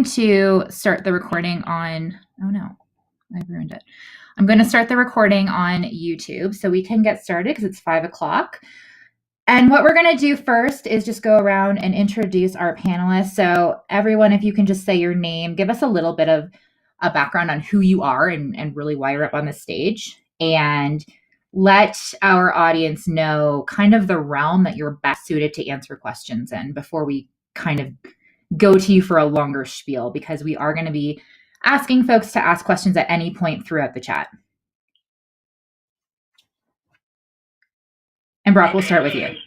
to start the recording on, oh no, I ruined it. I'm going to start the recording on YouTube so we can get started because it's 5 o'clock. And what we're going to do first is just go around and introduce our panelists. So everyone, if you can just say your name, give us a little bit of a background on who you are and really why you're up on the stage, and let our audience know kind of the realm that you're best suited to answer questions in before we kind of go to you for a longer spiel, because we are going to be asking folks to ask questions at any point throughout the chat. And Brock, we'll start with you. Okay,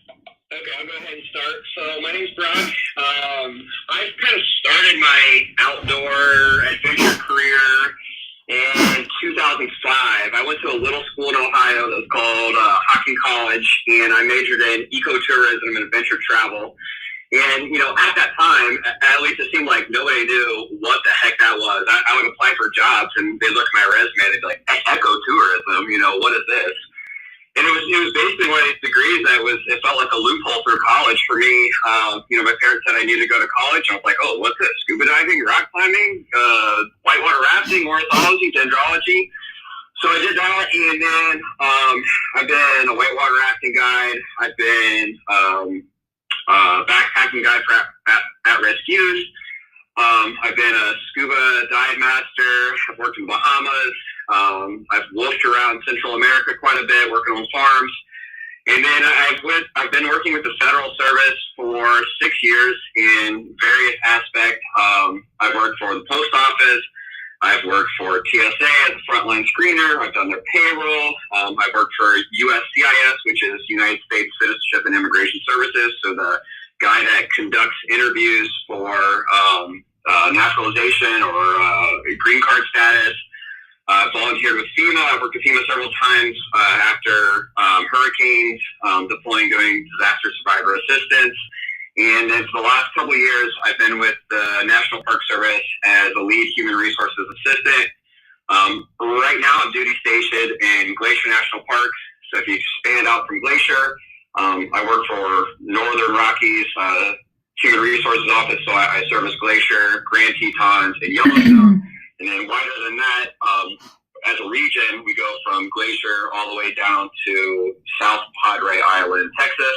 I'll go ahead and start. So my name's Brock. I kind of started my outdoor adventure career in 2005. I went to a little school in Ohio that was called Hocking College, and I majored in ecotourism and adventure travel. And, at that time, at least it seemed like nobody knew what the heck that was. I would apply for jobs, and they'd look at my resume, and they'd be like, ecotourism, what is this? And it was basically one of these degrees that it felt like a loophole through college for me. My parents said I needed to go to college. I was like, oh, what's this? Scuba diving, rock climbing, whitewater rafting, ornithology, dendrology. So I did that, and then I've been a whitewater rafting guide. I've been backpacking guide for at-risk youth. I've been a scuba dive master. I've worked in Bahamas. I've wolfed around Central America quite a bit, working on farms. And then I've been working with the Federal Service for 6 years in various aspects. I've worked for the Post Office. I've worked for TSA as a frontline screener. I've done their payroll. I've worked for USCIS, which is United States Citizenship and Immigration Services, so the guy that conducts interviews for naturalization or green card status. I've volunteered with FEMA. I've worked with FEMA several times after hurricanes, deploying, doing disaster survivor assistance. And then for the last couple of years, I've been with the National Park Service as a lead human resources assistant. Right now, I'm duty stationed in Glacier National Park. So if you expand out from Glacier, I work for Northern Rockies Human Resources Office. So I serve as Glacier, Grand Tetons, and Yellowstone. And then wider than that, as a region, we go from Glacier all the way down to South Padre Island, Texas.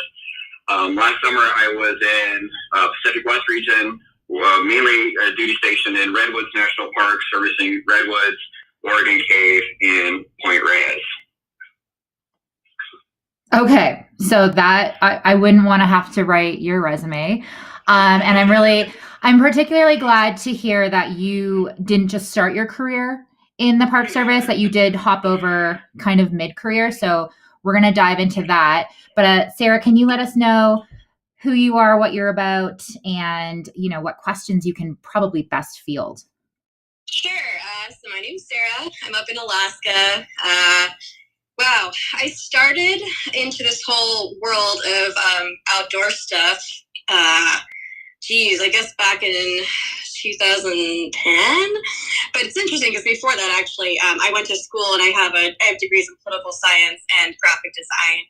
Last summer, I was in Pacific West region, mainly duty stationed in Redwoods National Park, servicing Redwoods, Oregon Cave, and Point Reyes. Okay, so that I wouldn't want to have to write your resume. And I'm particularly glad to hear that you didn't just start your career in the Park Service, that you did hop over kind of mid-career. So we're going to dive into that. But Sara, can you let us know who you are, what you're about, and what questions you can probably best field? Sure. So my name's Sara. I'm up in Alaska. Wow. I started into this whole world of outdoor stuff. I guess back in 2010. But it's interesting because before that, actually, I went to school and I have degrees in political science and graphic design.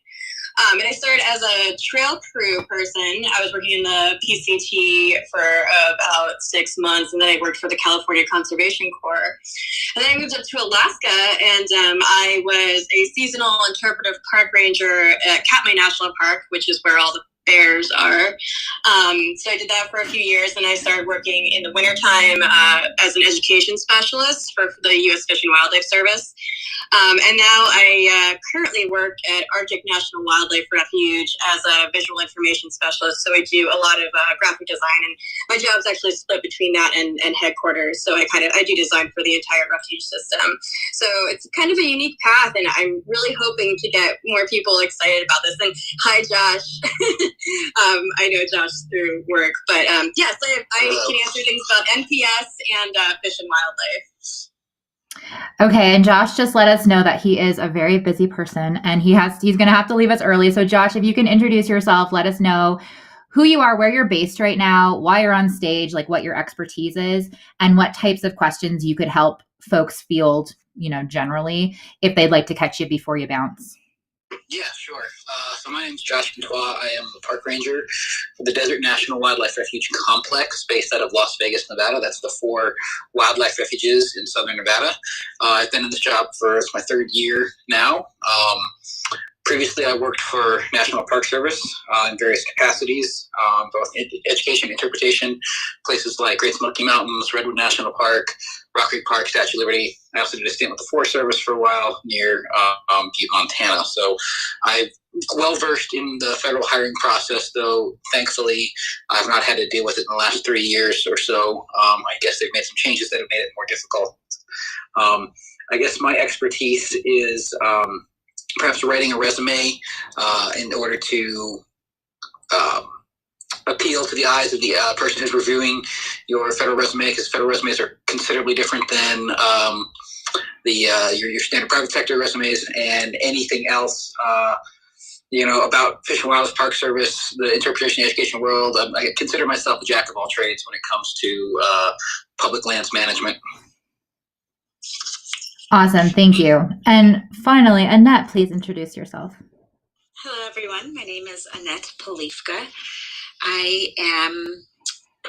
And I started as a trail crew person. I was working in the PCT for about 6 months, and then I worked for the California Conservation Corps. And then I moved up to Alaska, and I was a seasonal interpretive park ranger at Katmai National Park, which is where all the bears are. So I did that for a few years, and I started working in the wintertime as an education specialist for the U.S. Fish and Wildlife Service. And now I currently work at Arctic National Wildlife Refuge as a visual information specialist. So I do a lot of graphic design, and my job's actually split between that and headquarters. So I do design for the entire refuge system. So it's kind of a unique path, and I'm really hoping to get more people excited about this. And hi, Josh. I know Josh through work, but yes, I can answer things about NPS and fish and wildlife. Okay, and Josh just let us know that he is a very busy person, and he's going to have to leave us early. So Josh, if you can introduce yourself, let us know who you are, where you're based right now, why you're on stage, like what your expertise is, and what types of questions you could help folks field, generally, if they'd like to catch you before you bounce. Yeah, sure. So my name is Josh Contois. I am a park ranger for the Desert National Wildlife Refuge Complex based out of Las Vegas, Nevada. That's the 4 wildlife refuges in southern Nevada. I've been in this job for my 3rd year now. Previously, I worked for National Park Service in various capacities, both in education, interpretation, places like Great Smoky Mountains, Redwood National Park, Rock Creek Park, Statue of Liberty. I also did a stint with the Forest Service for a while near Butte, Montana. So I'm well versed in the federal hiring process, though thankfully I've not had to deal with it in the last 3 years or so. I guess they've made some changes that have made it more difficult. I guess my expertise is perhaps writing a resume in order to appeal to the eyes of the person who's reviewing your federal resume, because federal resumes are considerably different than your standard private sector resumes, and anything else about Fish and Wildlife Park Service, the interpretation and education world. I consider myself a jack of all trades when it comes to public lands management. Awesome. Thank you. And finally, Annette, please introduce yourself. Hello, everyone. My name is Annette Poliwka. I am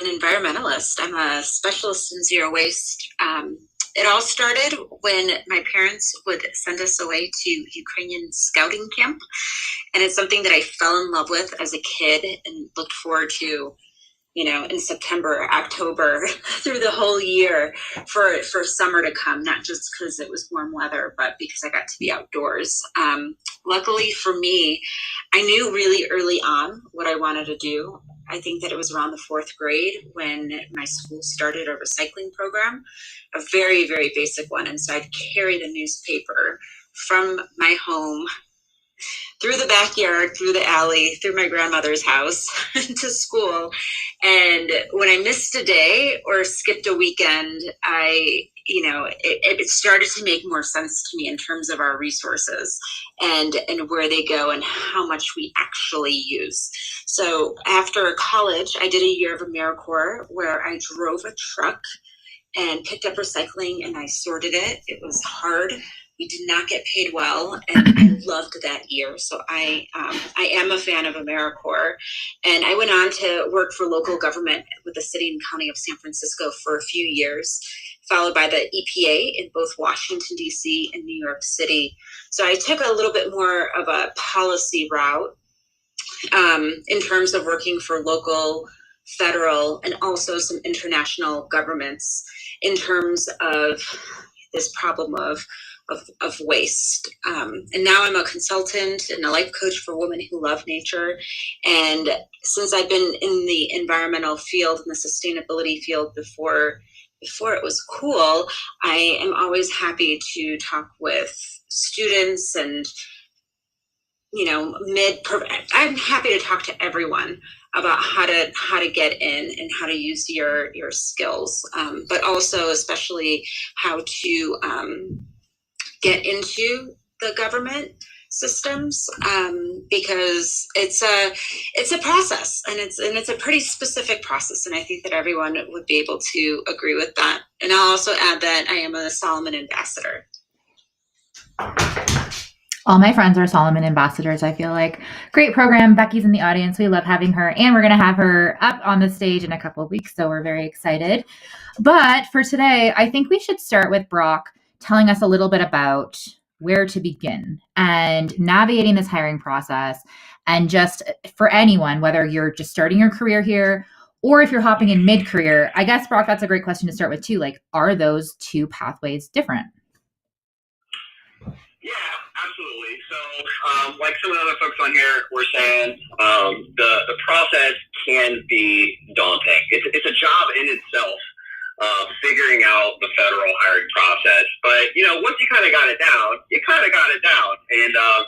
an environmentalist. I'm a specialist in zero waste. It all started when my parents would send us away to Ukrainian scouting camp. And it's something that I fell in love with as a kid and looked forward to, in September, October, through the whole year for summer to come, not just because it was warm weather, but because I got to be outdoors. Luckily for me, I knew really early on what I wanted to do. I think that it was around the 4th grade when my school started a recycling program, a very, very basic one. And so I'd carry the newspaper from my home through the backyard, through the alley, through my grandmother's house to school. And when I missed a day or skipped a weekend, it started to make more sense to me in terms of our resources and where they go and how much we actually use. So after college, I did a year of AmeriCorps where I drove a truck and picked up recycling and I sorted it. It was hard. We did not get paid well, and I loved that year. So I am a fan of AmeriCorps, and I went on to work for local government with the city and county of San Francisco for a few years, followed by the EPA in both Washington, D.C. and New York City. So I took a little bit more of a policy route in terms of working for local, federal, and also some international governments in terms of this problem of waste. And now I'm a consultant and a life coach for women who love nature. And since I've been in the environmental field and the sustainability field before it was cool, I am always happy to talk with students and, I'm happy to talk to everyone about how to get in and how to use your skills, but also especially how to get into the government systems, because it's a process and it's a pretty specific process, and I think that everyone would be able to agree with that. And I'll also add that I am a Solomon ambassador. All my friends are Solomon ambassadors, I feel like. Great program. Becky's in the audience. We love having her. And we're going to have her up on the stage in a couple of weeks, so we're very excited. But for today, I think we should start with Brock telling us a little bit about where to begin and navigating this hiring process. And just for anyone, whether you're just starting your career here or if you're hopping in mid-career, I guess, Brock, that's a great question to start with too. Like, are those two pathways different? Yeah, absolutely. So, like some of the other folks on here were saying, the process can be daunting. It's a job in itself, figuring out the federal hiring process. But once you kind of got it down,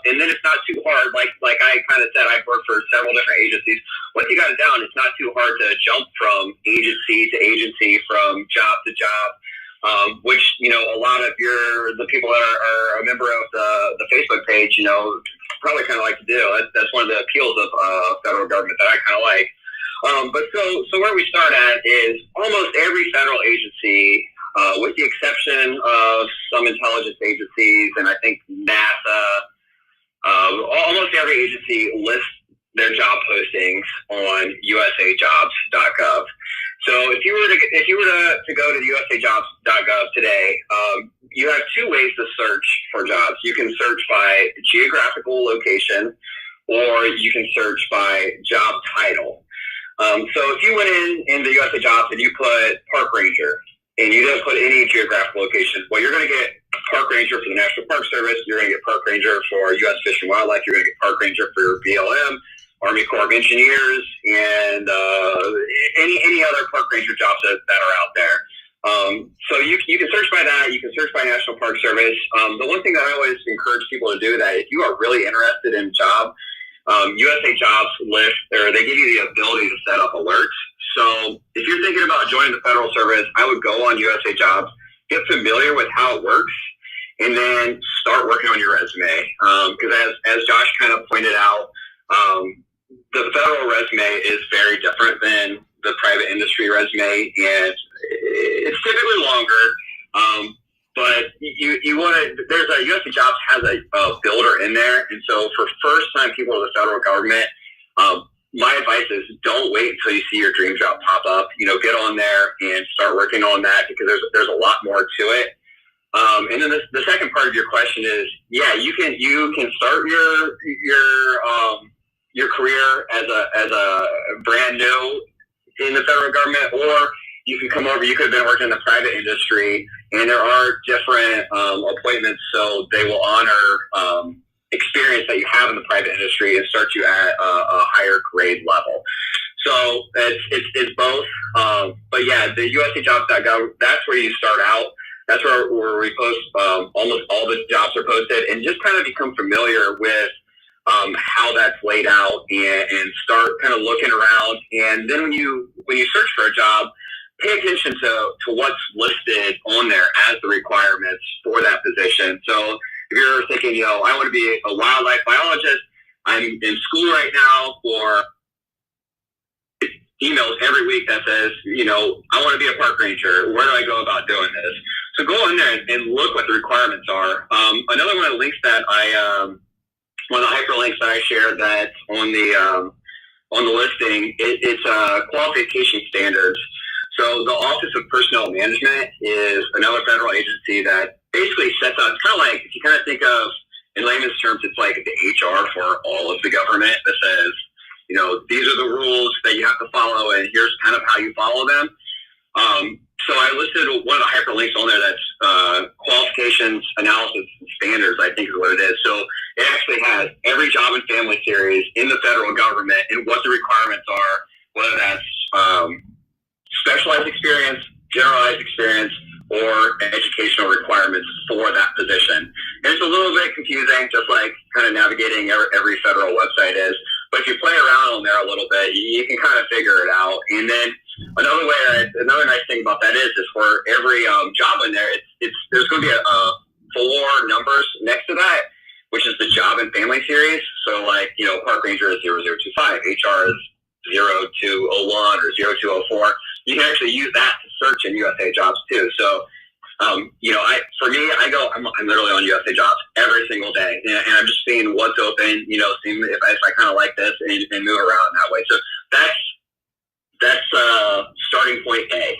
and then it's not too hard. Like I kind of said, I've worked for several different agencies. Once you got it down, it's not too hard to jump from agency to agency, from job to job. Which a lot of the people that are a member of the Facebook page, probably kind of like to do. That's one of the appeals of federal government that I kind of like. But so where we start at is almost every federal agency, with the exception of some intelligence agencies, and I think NASA, almost every agency lists their job postings on USAJOBS.gov. So if you were to go to USAJOBS.gov today, you have two ways to search for jobs. You can search by geographical location, or you can search by job title. So if you went in the USAJOBS and you put park ranger, and you didn't put any geographical location, well, you're going to get park ranger for the National Park Service. You're going to get park ranger for U.S. Fish and Wildlife. You're going to get park ranger for your BLM, Army Corps of Engineers, and any other park ranger jobs that are out there. So you can search by that. You can search by National Park Service. The one thing that I always encourage people to do that if you are really interested in a job, USAJOBS list, or they give you the ability to set up alerts. So if you're thinking about joining the federal service, I would go on USAJOBS, get familiar with how it works, and then start working on your resume. Because as Josh kind of pointed out, the federal resume is very different than the private industry resume, and it's typically longer. But you want to, there's a USAJOBS has a builder in there, and so for first-time people in the federal government, my advice is don't wait until you see your dream job pop up. Get on there and start working on that, because there's a lot more to it. And then the second part of your question is, yeah, you can start your career as a brand new in the federal government, or you can come over. You could have been working in the private industry, and there are different appointments, so they will honor experience that you have in the private industry and start you at a higher grade level. So it's both. But yeah, the USAJobs.gov, that's where you start out. That's where we post almost all the jobs are posted, and just kind of become familiar with how that's laid out, and start kind of looking around. And then when you search for a job, pay attention to what's listed on there as the requirements for that position. So if you're thinking, I want to be a wildlife biologist, I'm in school right now, or emails every week that says, I want to be a park ranger. Where do I go about doing this? So go in there and look what the requirements are. Another one of the links that one of the hyperlinks that I shared that's on the listing, it's qualification standards. So the Office of Personnel Management is another federal agency that basically sets out, it's kind of like, if you kind of think of, in layman's terms, it's like the HR for all of the government that says, these are the rules that you have to follow, and here's kind of how you follow them. So I listed one of the hyperlinks on there that's qualifications, analysis, and standards, I think is what it is. So it actually has every job and family series in the federal government and what the requirements are, whether that's specialized experience, generalized experience, or educational requirements for that position. And it's a little bit confusing, just like kind of navigating every federal website is. But if you play around on there a little bit, you can kind of figure it out. And then another nice thing about that is for every job in there, there's going to be four numbers next to that, which is the job and family series. So like, Park Ranger is 0025, HR is 0201 or 0204. You can actually use that to search in USAJOBS too. So, I'm literally on USAJOBS every single day, and I'm just seeing what's open, seeing if I kind of like this and move around that way. So that's starting point A.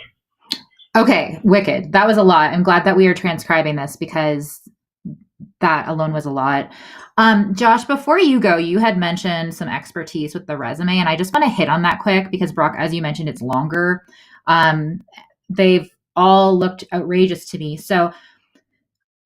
Okay, wicked. That was a lot. I'm glad that we are transcribing this, because that alone was a lot. Josh, before you go, you had mentioned some expertise with the resume, and I just want to hit on that quick because, Brock, as you mentioned, it's longer. They've all looked outrageous to me. So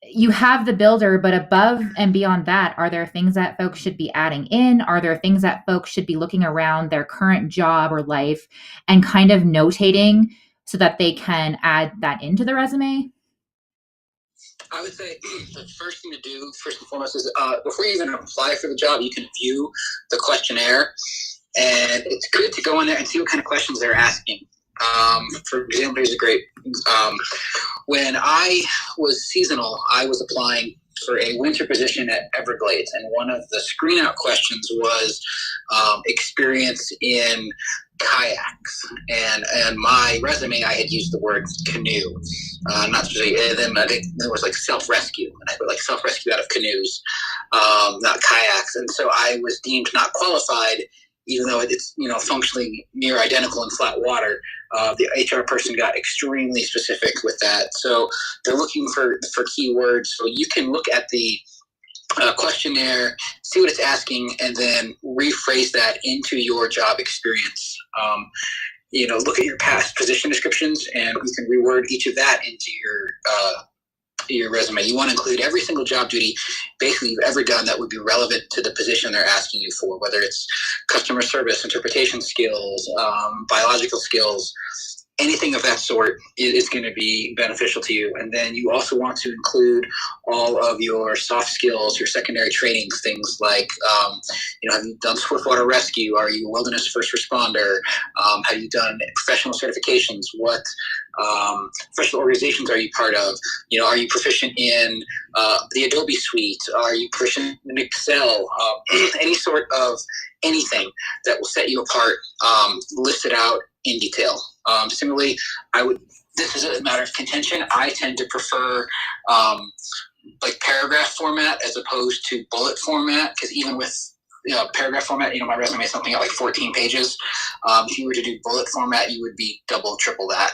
you have the builder, but above and beyond that, are there things that folks should be adding in? Are there things that folks should be looking around their current job or life and kind of notating so that they can add that into the resume? I would say the first thing to do, first and foremost, is before you even apply for the job, you can view the questionnaire. And it's good to go in there and see what kind of questions they're asking. For example, here's a great, when I was seasonal, I was applying for a winter position at Everglades, and one of the screen out questions was experience in kayaks, and my resume, I had used the word canoe, not specifically. Then I think there was like self-rescue, and I put like self-rescue out of canoes. not kayaks. And so I was deemed not qualified, even though it's, functionally near identical in flat water. The HR person got extremely specific with that. So they're looking for keywords. So you can look at the questionnaire, see what it's asking, and then rephrase that into your job experience. Look at your past position descriptions, and you can reword each of that into your resume. You want to include every single job duty basically you've ever done that would be relevant to the position they're asking you for, whether it's customer service, interpretation skills, biological skills, anything of that sort is going to be beneficial to you. And then you also want to include all of your soft skills, your secondary trainings, things like, have you done swiftwater rescue? Are you a wilderness first responder? Have you done professional certifications? What professional organizations are you part of? Are you proficient in the Adobe suite? Are you proficient in Excel? Any sort of anything that will set you apart, list it out in detail. Similarly, this is a matter of contention. I tend to prefer paragraph format as opposed to bullet format, because even with paragraph format, my resume is something like 14 pages. If you were to do bullet format, you would be double, triple that.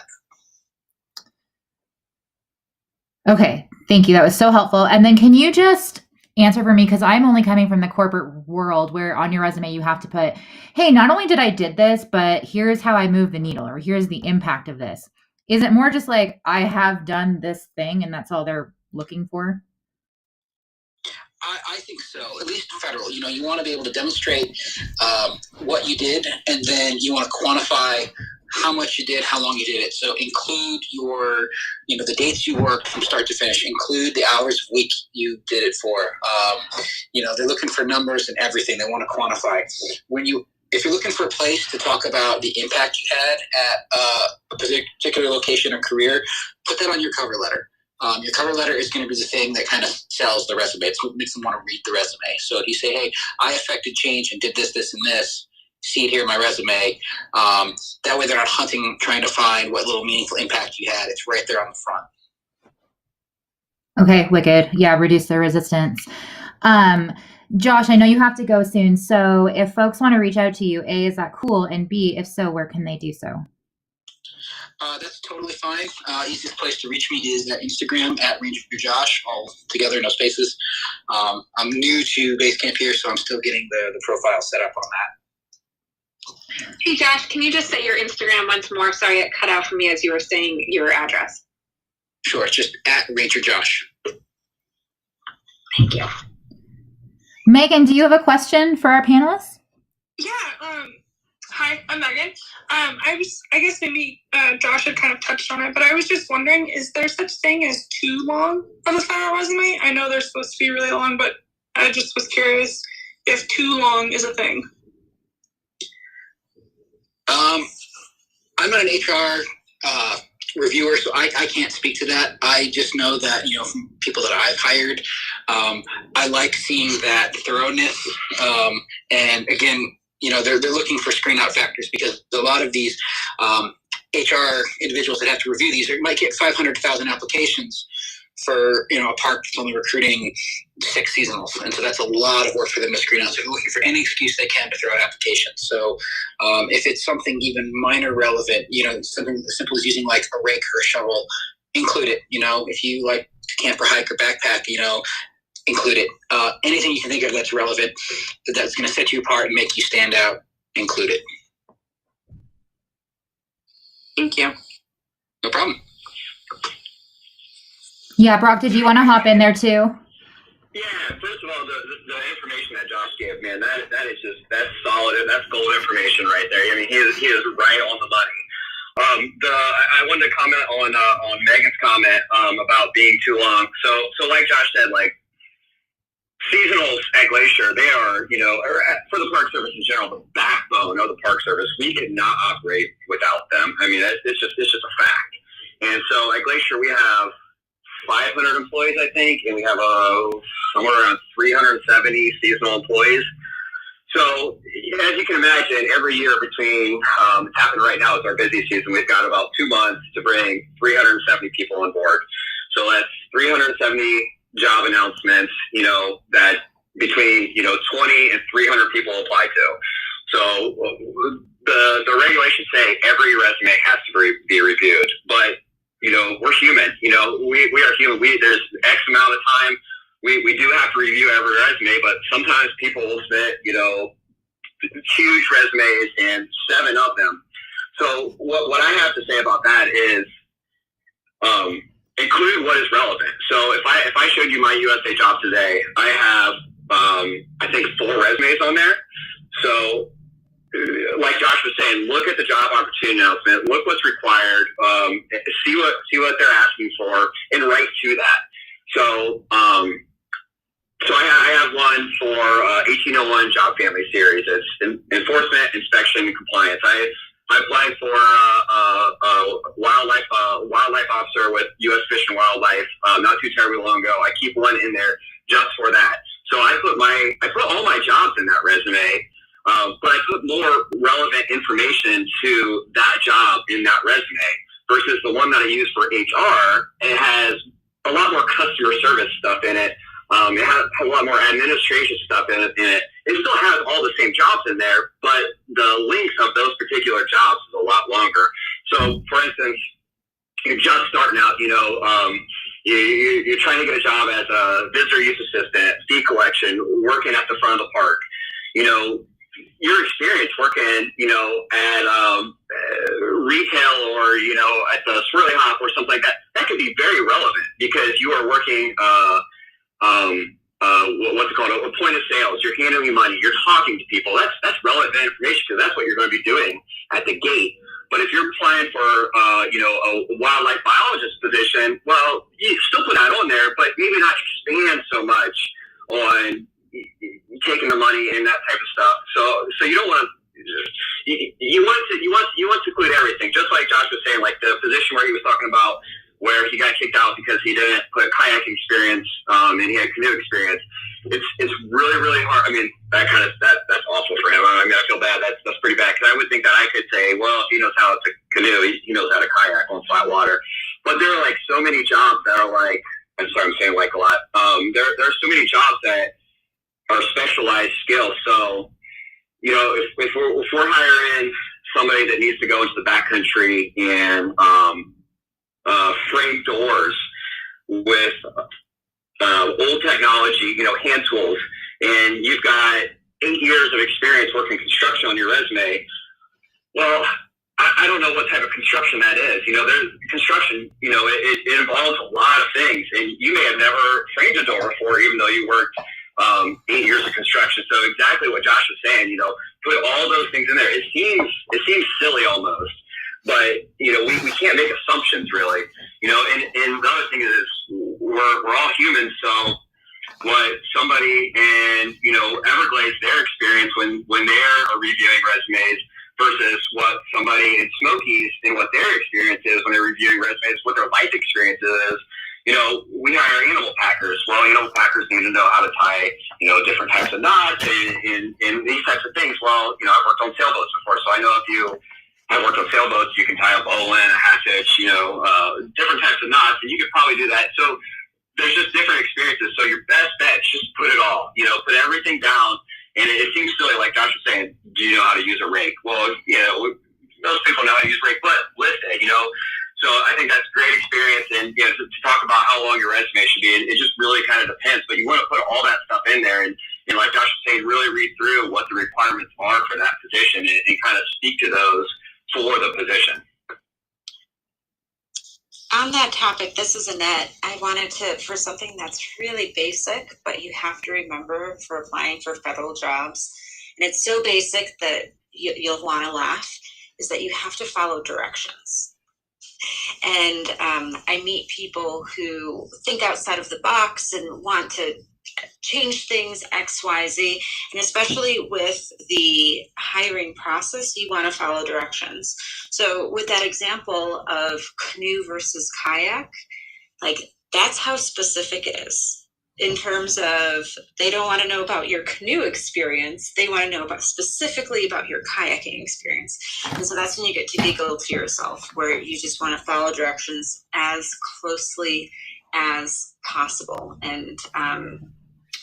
Okay, thank you. That was so helpful. And then can you just answer for me, because I'm only coming from the corporate world where on your resume you have to put, hey, not only did I did this, but here's how I moved the needle, or here's the impact of this. Is it more just like I have done this thing and that's all they're looking for? I think so, at least federal. You want to be able to demonstrate what you did, and then you want to quantify how much you did, how long you did it. So include your, the dates you worked from start to finish, include the hours a week you did it for. They're looking for numbers and everything. They want to quantify. If you're looking for a place to talk about the impact you had at a particular location or career, put that on your cover letter. Your cover letter is going to be the thing that kind of sells the resume. It's what makes them want to read the resume. So if you say, hey, I affected change and did this, this, and this, see it here in my resume. That way they're not hunting, trying to find what little meaningful impact you had. It's right there on the front. Okay, wicked. Yeah, reduce the resistance. Josh, I know you have to go soon. So if folks want to reach out to you, A, is that cool? And B, if so, where can they do so? That's totally fine. Easiest place to reach me is at Instagram at RangerJosh, all together, no spaces. I'm new to Basecamp here, so I'm still getting the profile set up on that. Hey, Josh, can you just say your Instagram once more? Sorry, it cut out for me as you were saying your address. Sure, it's just at RangerJosh. Thank you. Megan, do you have a question for our panelists? Yeah. Hi, I'm Megan. I guess maybe Josh had kind of touched on it, but I was just wondering, is there such thing as too long on the federal resume? I know they're supposed to be really long, but I just was curious if too long is a thing. I'm not an HR reviewer, so I can't speak to that. I just know that, from people that I've hired, I like seeing that thoroughness. And again, they're looking for screen out factors, because a lot of these HR individuals that have to review these might get 500,000 applications for a park that's only recruiting 6 seasonals, and so that's a lot of work for them to screen out. So they're looking for any excuse they can to throw out applications. So if it's something even minor relevant, something as simple as using like a rake or a shovel, include it. If you like to camp or hike or backpack, include it. Anything you can think of that's relevant, that's going to set you apart and make you stand out, include it. Thank you. No problem. Yeah, Brock, did you want to hop in there too? Yeah, first of all, the information that Josh gave, man, that's solid. That's gold information right there. I mean, he is right on the money. I wanted to comment on Megan's comment about being too long. So like Josh said, like seasonals at Glacier, they are, for the Park Service in general, the backbone of the Park Service. We could not operate without them. I mean, it's just a fact. And so at Glacier, we have 500 employees, I think, and we have somewhere around 370 seasonal employees. So as you can imagine, every year between it's happening right now is our busy season. We've got about 2 months to bring 370 people on board. So that's 370 job announcements, that between 20 and 300 people apply to. So the regulations say every resume has to be reviewed, but we're human. We are human. There's X amount of time we do have to review every resume, but sometimes people will submit huge resumes and 7 of them. So what I have to say about that is include what is relevant. So if I showed you my USAJOBS today, I have I think 4 resumes on there. So like Josh was saying, look at the job opportunity announcement, look what's required, see what they're asking for, and write to that. So I have one for 1801 Job Family Series. It's enforcement, inspection, and compliance. I applied for wildlife officer with U.S. Fish and Wildlife not too terribly long ago. I keep one in there just for that. So I put all my jobs in that resume, but I put more relevant information to that job in that resume versus the one that I use for HR. It has a lot more customer service stuff in it. It has a lot more administration stuff in it. It still has all the same jobs in there, but the links of those particular jobs is a lot longer. So, for instance, you're just starting out, you're trying to get a job as a visitor use assistant, fee collection, working at the front of the park. Your experience working, at retail or, at the Swirly Hop or something like that, that could be very relevant because you are working, what's it called, a point of sales. You're handling money. You're talking to people. That's relevant information because that's what you're going to be doing at the gate. But if you're applying for, a wildlife biologist position, well, you still put that on there, but maybe not expand so much on taking the money and that type of stuff. So you don't want to. You want to include everything, just like Josh was saying, like the position where he was talking about where he got kicked out because he didn't put kayaking experience and he had canoe experience. It's really, really hard. I mean, that's awful for him. I mean, I feel bad. That's pretty bad because I would think that I could say, well, if he knows how to canoe, he knows how to kayak on flat water. But there are like so many jobs that are like, I'm sorry, I'm saying like a lot. There are so many jobs that are specialized skills. So, if we're hiring somebody that needs to go into the backcountry and frame doors with old technology, hand tools, and you've got 8 years of experience working construction on your resume, well, I don't know what type of construction that is. There's construction, it involves a lot of things, and you may have never framed a door before, even though you worked 8 years of construction. So exactly what Josh was saying, put all those things in there. It seems silly almost, but we can't make assumptions really. And the other thing is we're all humans. So what somebody in Everglades, their experience when they're reviewing resumes versus what somebody in Smokies and what their experience is when they're reviewing resumes, what their life experience is. We hire animal packers. Well, animal packers need to know how to tie, different types of knots and these types of things. Well, I've worked on sailboats before, so I know if you have worked on sailboats, you can tie a bowline, a half hitch, different types of knots, and you could probably do that. So there's just different experiences. So your best bet is just put it all, put everything down. And it seems silly, like Josh was saying, do you know how to use a rake? Well, most people know how to use a rake, but list it, So I think that's a great experience, and to talk about how long your resume should be, it just really kind of depends. But you want to put all that stuff in there, and like Josh was saying, really read through what the requirements are for that position, and kind of speak to those for the position. On that topic, this is Annette. I wanted for something that's really basic, but you have to remember for applying for federal jobs, and it's so basic that you'll want to laugh, is that you have to follow directions. And I meet people who think outside of the box and want to change things X, Y, Z. And especially with the hiring process, you want to follow directions. So with that example of canoe versus kayak, like that's how specific it is. In terms of, they don't want to know about your canoe experience, they want to know specifically about your kayaking experience. And so that's when you get to giggle to yourself, where you just want to follow directions as closely as possible. And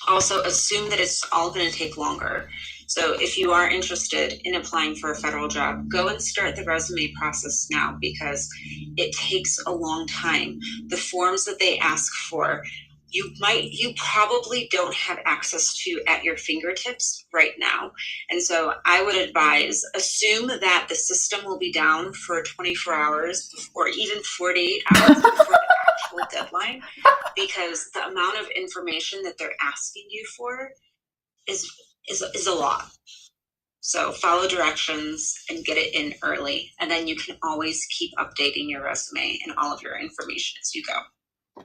Also assume that it's all going to take longer. So if you are interested in applying for a federal job, go and start the resume process now, because it takes a long time. The forms that they ask for, you probably don't have access to at your fingertips right now. And so I would advise, assume that the system will be down for 24 hours or even 48 hours before the actual deadline, because the amount of information that they're asking you for is a lot. So follow directions and get it in early, and then you can always keep updating your resume and all of your information as you go.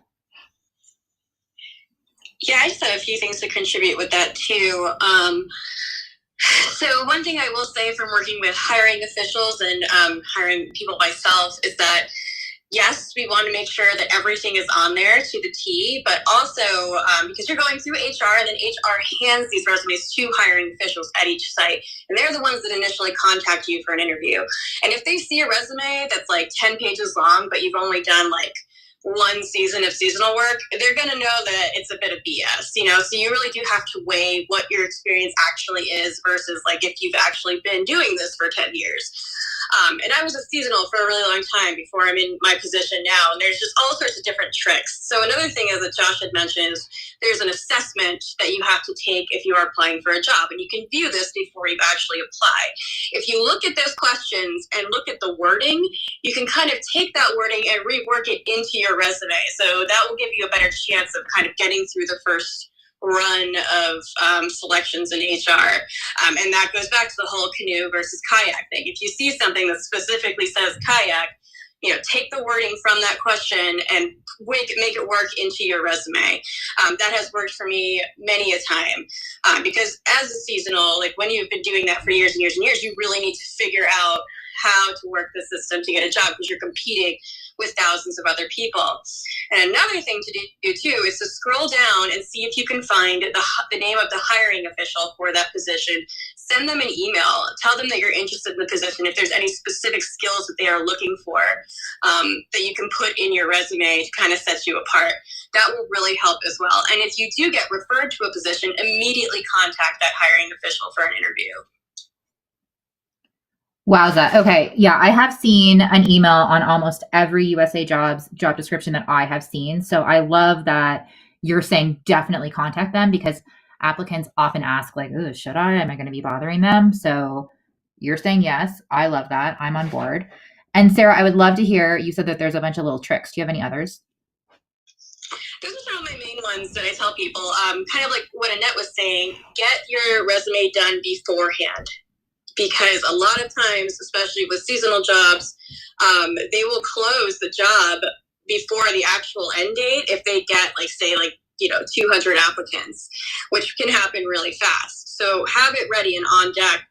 Yeah, I just have a few things to contribute with that too. So one thing I will say from working with hiring officials and hiring people myself is that, yes, we want to make sure that everything is on there to the T, but also because you're going through HR, and then HR hands these resumes to hiring officials at each site, and they're the ones that initially contact you for an interview. And if they see a resume that's like 10 pages long, but you've only done like one season of seasonal work, they're going to know that it's a bit of BS, you know? So you really do have to weigh what your experience actually is versus like if you've actually been doing this for 10 years. And I was a seasonal for a really long time before I'm in my position now, and there's just all sorts of different tricks. So another thing is that Josh had mentioned is there's an assessment that you have to take if you are applying for a job, and you can view this before you actually apply. If you look at those questions and look at the wording, you can kind of take that wording and rework it into your resume. So that will give you a better chance of kind of getting through the first run of selections in HR. And that goes back to the whole canoe versus kayak thing. If you see something that specifically says kayak, you know, take the wording from that question and make it work into your resume. That has worked for me many a time because as a seasonal, like when you've been doing that for years and years and years, you really need to figure out how to work the system to get a job because you're competing with thousands of other people. And another thing to do too is to scroll down and see if you can find the name of the hiring official for that position. Send them an email. Tell them that you're interested in the position. If there's any specific skills that they are looking for that you can put in your resume to kind of set you apart, that will really help as well. And if you do get referred to a position, immediately contact that hiring official for an interview. Wowza. Okay. Yeah. I have seen an email on almost every USAJOBS job description that I have seen. So I love that you're saying definitely contact them, because applicants often ask like, oh, should I? Am I going to be bothering them? So you're saying yes. I love that. I'm on board. And Sarah, I would love to hear, you said that there's a bunch of little tricks. Do you have any others? Those are some of my main ones that I tell people. Kind of like what Annette was saying, get your resume done beforehand. Because a lot of times, especially with seasonal jobs, they will close the job before the actual end date if they get, like, say, like, 200 applicants, which can happen really fast. So have it ready and on deck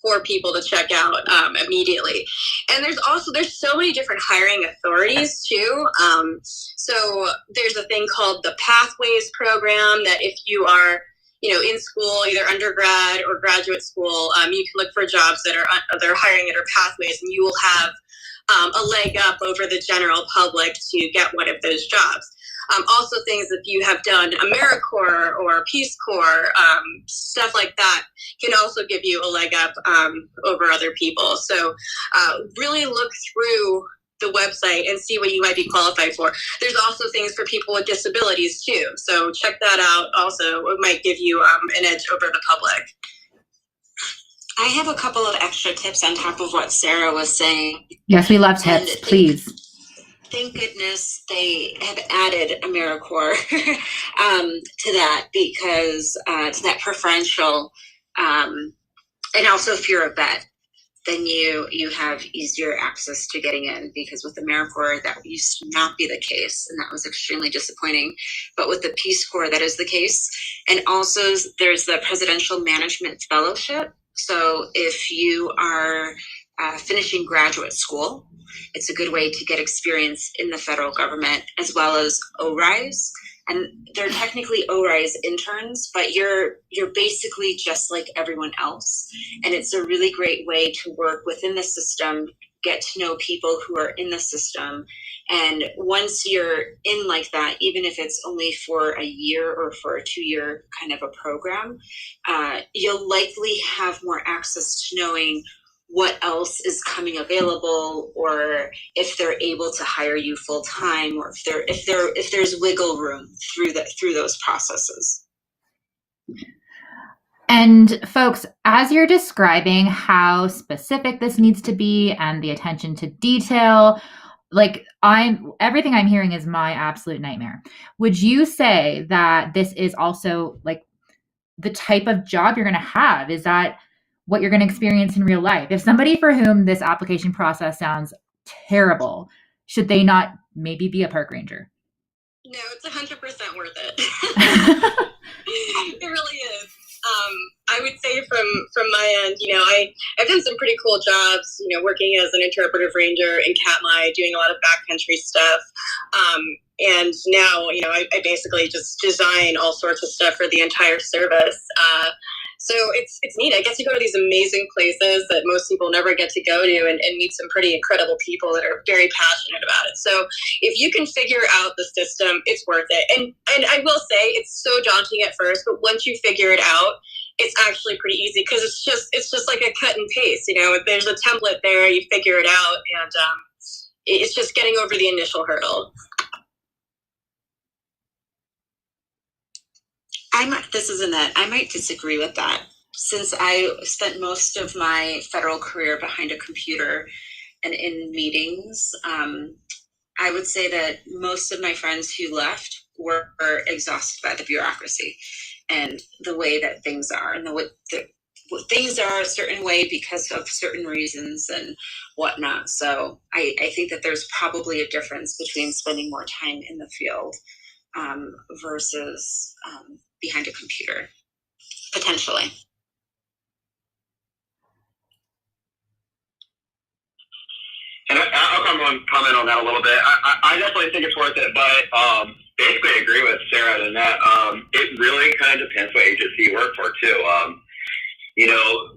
for people to check out immediately. And there's so many different hiring authorities too. So there's a thing called the Pathways program that if you are in school, either undergrad or graduate school, you can look for jobs that they're hiring under Pathways, and you will have a leg up over the general public to get one of those jobs. Also, things if you have done AmeriCorps or Peace Corps, stuff like that can also give you a leg up over other people. So really look through the website and see what you might be qualified for. There's also things for people with disabilities too. So check that out also. It might give you an edge over the public. I have a couple of extra tips on top of what Sara was saying. Yes, we love tips, please. Thank goodness they have added AmeriCorps to that, because to that preferential, and also if you're a vet, then you have easier access to getting in, because with AmeriCorps that used to not be the case, and that was extremely disappointing. But with the Peace Corps, that is the case. And also there's the Presidential Management Fellowship. So if you are finishing graduate school, it's a good way to get experience in the federal government, as well as ORISE. And they're technically ORISE interns, but you're basically just like everyone else. And it's a really great way to work within the system get to know people who are in the system. And once you're in like that, even if it's only for a year or for a 2-year kind of a program, you'll likely have more access to knowing what else is coming available, or if they're able to hire you full time, or if there's wiggle room through those processes. And folks, as you're describing how specific this needs to be and the attention to detail, like everything I'm hearing is my absolute nightmare. Would you say that this is also like the type of job you're going to have? Is that what you're going to experience in real life? If somebody for whom this application process sounds terrible, should they not maybe be a park ranger? No, it's 100% worth it. It really is. I would say from my end, I've done some pretty cool jobs, working as an interpretive ranger in Katmai, doing a lot of backcountry stuff. And now, I basically just design all sorts of stuff for the entire service. So it's neat. I get to go to these amazing places that most people never get to go to, and meet some pretty incredible people that are very passionate about it. So if you can figure out the system, it's worth it. And I will say it's so daunting at first, but once you figure it out, it's actually pretty easy, because it's just like a cut and paste. If there's a template there, you figure it out, and it's just getting over the initial hurdle. This is Annette. I might disagree with that. Since I spent most of my federal career behind a computer and in meetings, I would say that most of my friends who left were exhausted by the bureaucracy and the way that things are, and things are a certain way because of certain reasons and whatnot. So I think that there's probably a difference between spending more time in the field versus behind a computer, potentially. And I'll comment on that a little bit. I definitely think it's worth it, but basically I agree with Sarah and that. It really kind of depends what agency you work for too.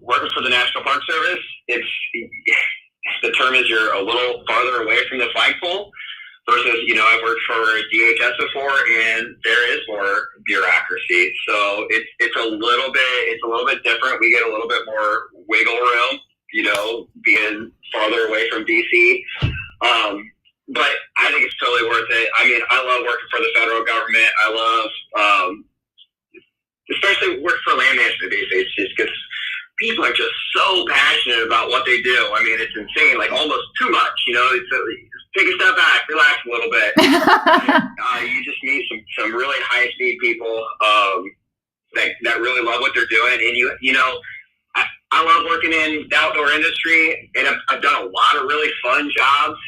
Working for the National Park Service, the term is you're a little farther away from the flagpole versus, I've worked for DHS before, and there is more bureaucracy. So it's a little bit different. We get a little bit more wiggle room, being farther away from DC. But I think it's totally worth it. I mean, I love working for the federal government. I love, especially working for land management agencies, because people are just so passionate about what they do. I mean, it's insane, like almost too much, take a step back, relax a little bit. You just meet some really high speed people that really love what they're doing. And I love working in the outdoor industry, and I've done a lot of really fun jobs.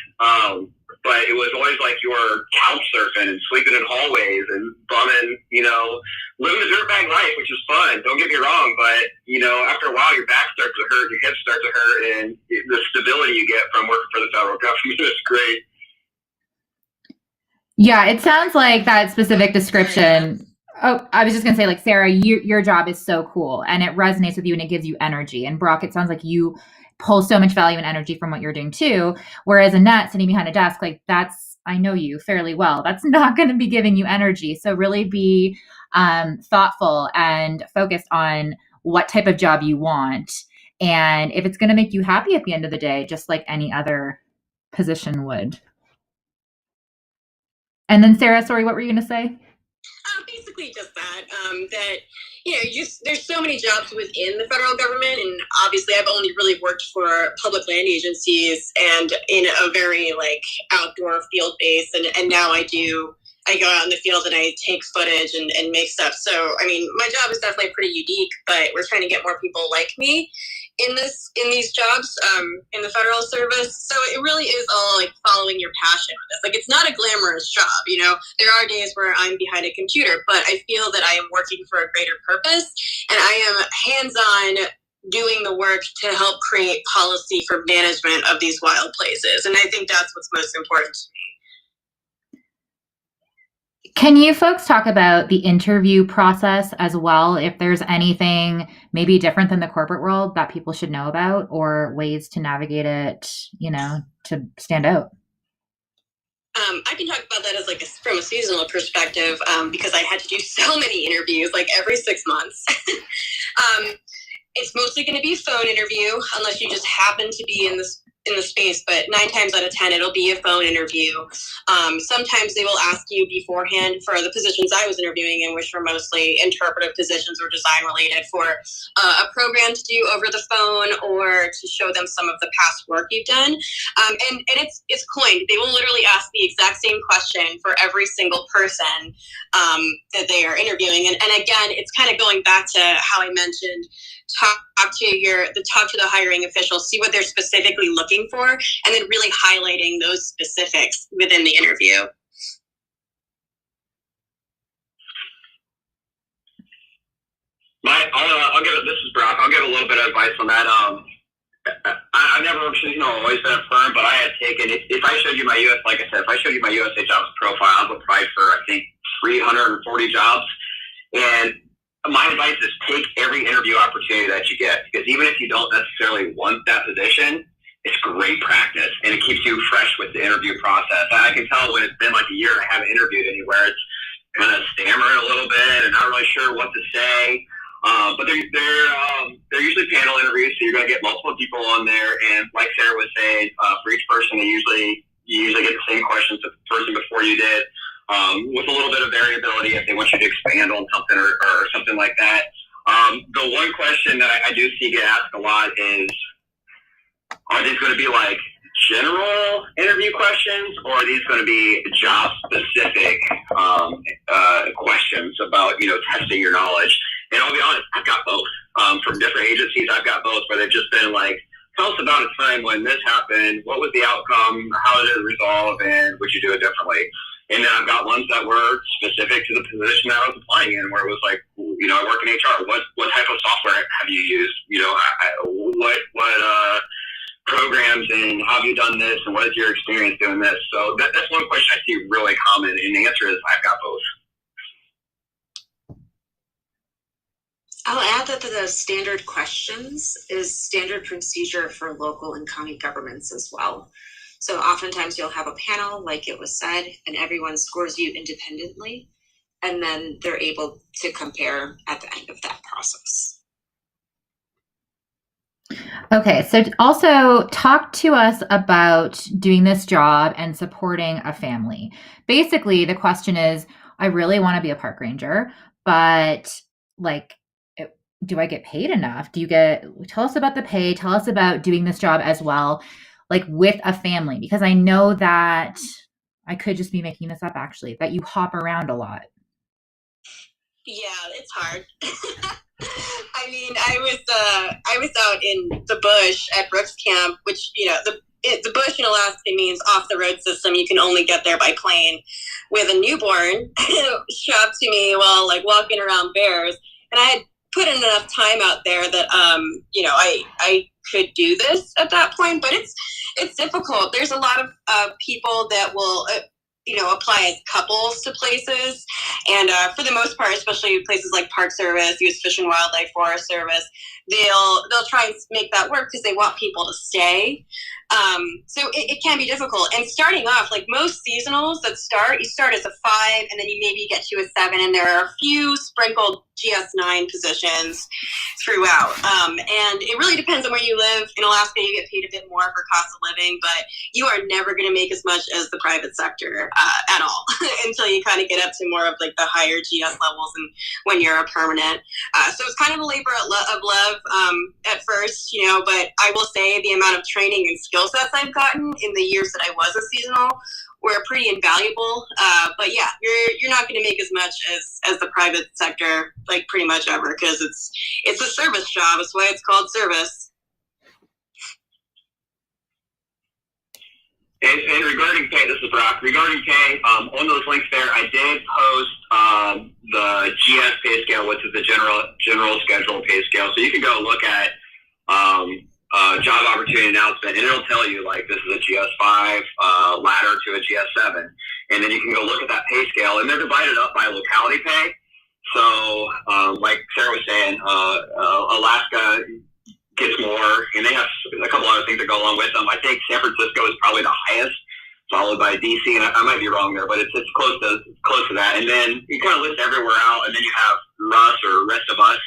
But it was always like you were couch surfing and sleeping in hallways and bumming, living the dirtbag life, which is fun. Don't get me wrong, but after a while, your back starts to hurt, your hips start to hurt, and the stability you get from working for the federal government is great. Yeah, it sounds like that specific description. Oh, I was just going to say, like, Sarah, your job is so cool, and it resonates with you, and it gives you energy. And Brock, it sounds like you pull so much value and energy from what you're doing too. Whereas Annette sitting behind a desk, like I know you fairly well. That's not going to be giving you energy. So really be thoughtful and focused on what type of job you want. And if it's going to make you happy at the end of the day, just like any other position would. And then Sarah, sorry, what were you going to say? Basically just that there's so many jobs within the federal government, and obviously I've only really worked for public land agencies and in a very outdoor field base, and now I go out in the field and I take footage and make stuff. So I mean, my job is definitely pretty unique, but we're trying to get more people like me in these jobs in the federal service. So it really is all following your passion with this. It's not a glamorous job, there are days where I'm behind a computer, but I feel that I am working for a greater purpose, and I am hands-on doing the work to help create policy for management of these wild places. And I think that's what's most important to me. Can you folks talk about the interview process as well? If there's anything maybe different than the corporate world that people should know about, or ways to navigate it, to stand out? I can talk about that as from a seasonal perspective, because I had to do so many interviews, every 6 months. It's mostly going to be a phone interview, unless you just happen to be in the space, but 9 times out of 10, it'll be a phone interview. Sometimes they will ask you beforehand for the positions I was interviewing in, which were mostly interpretive positions or design related, for a program to do over the phone, or to show them some of the past work you've done. And it's coined. They will literally ask the exact same question for every single person that they are interviewing. And again, it's kind of going back to how I mentioned, talk to the hiring official, see what they're specifically looking for, and then really highlighting those specifics within the interview. This is Brock. I'll give a little bit of advice on that. I've never, always been a firm, but I had taken, if I showed you my if I showed you my USAJOBS profile, I've applied for, I think, 340 jobs. And my advice is take every interview opportunity that you get, because even if you don't necessarily want that position, it's great practice, and it keeps you fresh with the interview process. I can tell when it's been a year and I haven't interviewed anywhere, it's kind of stammering a little bit and not really sure what to say. But they're usually panel interviews, so you're going to get multiple people on there. And like Sarah was saying, for each person, you usually get the same questions that the person before you did, with a little bit of variability if they want you to expand on something or something like that. The one question that I do see get asked a lot is, are these going to be general interview questions, or are these going to be job specific questions about testing your knowledge? And I'll be honest, I've got both. From different agencies, I've got both, where they've just been tell us about a time when this happened, what was the outcome, how did it resolve, and would you do it differently? And then I've got ones that were specific to the position that I was applying in, where it was I work in HR. What type of software have you used? What programs, and how have you done this, and what is your experience doing this? So that's one question I see really common, and the answer is I've got both. I'll add that the standard questions is standard procedure for local and county governments as well. So oftentimes you'll have a panel, like it was said, and everyone scores you independently, and then they're able to compare at the end of that process. Okay, so also talk to us about doing this job and supporting a family. Basically, the question is, I really want to be a park ranger, but do I get paid enough? Tell us about the pay, tell us about doing this job as well, with a family, because I know that I could just be making this up actually, that you hop around a lot. Yeah, it's hard. I mean, I was out in the bush at Basecamp, which, the bush in Alaska means off the road system. You can only get there by plane, with a newborn strapped to me while walking around bears. And I had put in enough time out there that, I could do this at that point, but it's difficult. There's a lot of people that will, apply as couples to places. And for the most part, especially places like Park Service, U.S. Fish and Wildlife, Forest Service, they'll try and make that work because they want people to stay. So it can be difficult. And starting off, most seasonals that you start as a 5, and then you maybe get to a 7, and there are a few sprinkled GS9 positions throughout. And it really depends on where you live. In Alaska, you get paid a bit more for cost of living, but you are never going to make as much as the private sector at all until you kind of get up to more of the higher GS levels, and when you're a permanent. So it's kind of a labor of love at first, but I will say the amount of training and skill sets I've gotten in the years that I was a seasonal were pretty invaluable. But yeah, you're not going to make as much as the private sector, pretty much ever, because it's a service job. That's why it's called service. And regarding pay, this is Brock. Regarding pay, on those links there, I did post the GS pay scale, which is the general schedule pay scale. So you can go look at job opportunity announcement, and it'll tell you like this is a GS5 ladder to a GS7, and then you can go look at that pay scale, and they're divided up by locality pay. So like Sara was saying, Alaska gets more, and they have a couple other things that go along with them. I think San Francisco is probably the highest, followed by DC, and I might be wrong there, but it's close to that. And then you kind of list everywhere out, and then you have RUS or rest of us.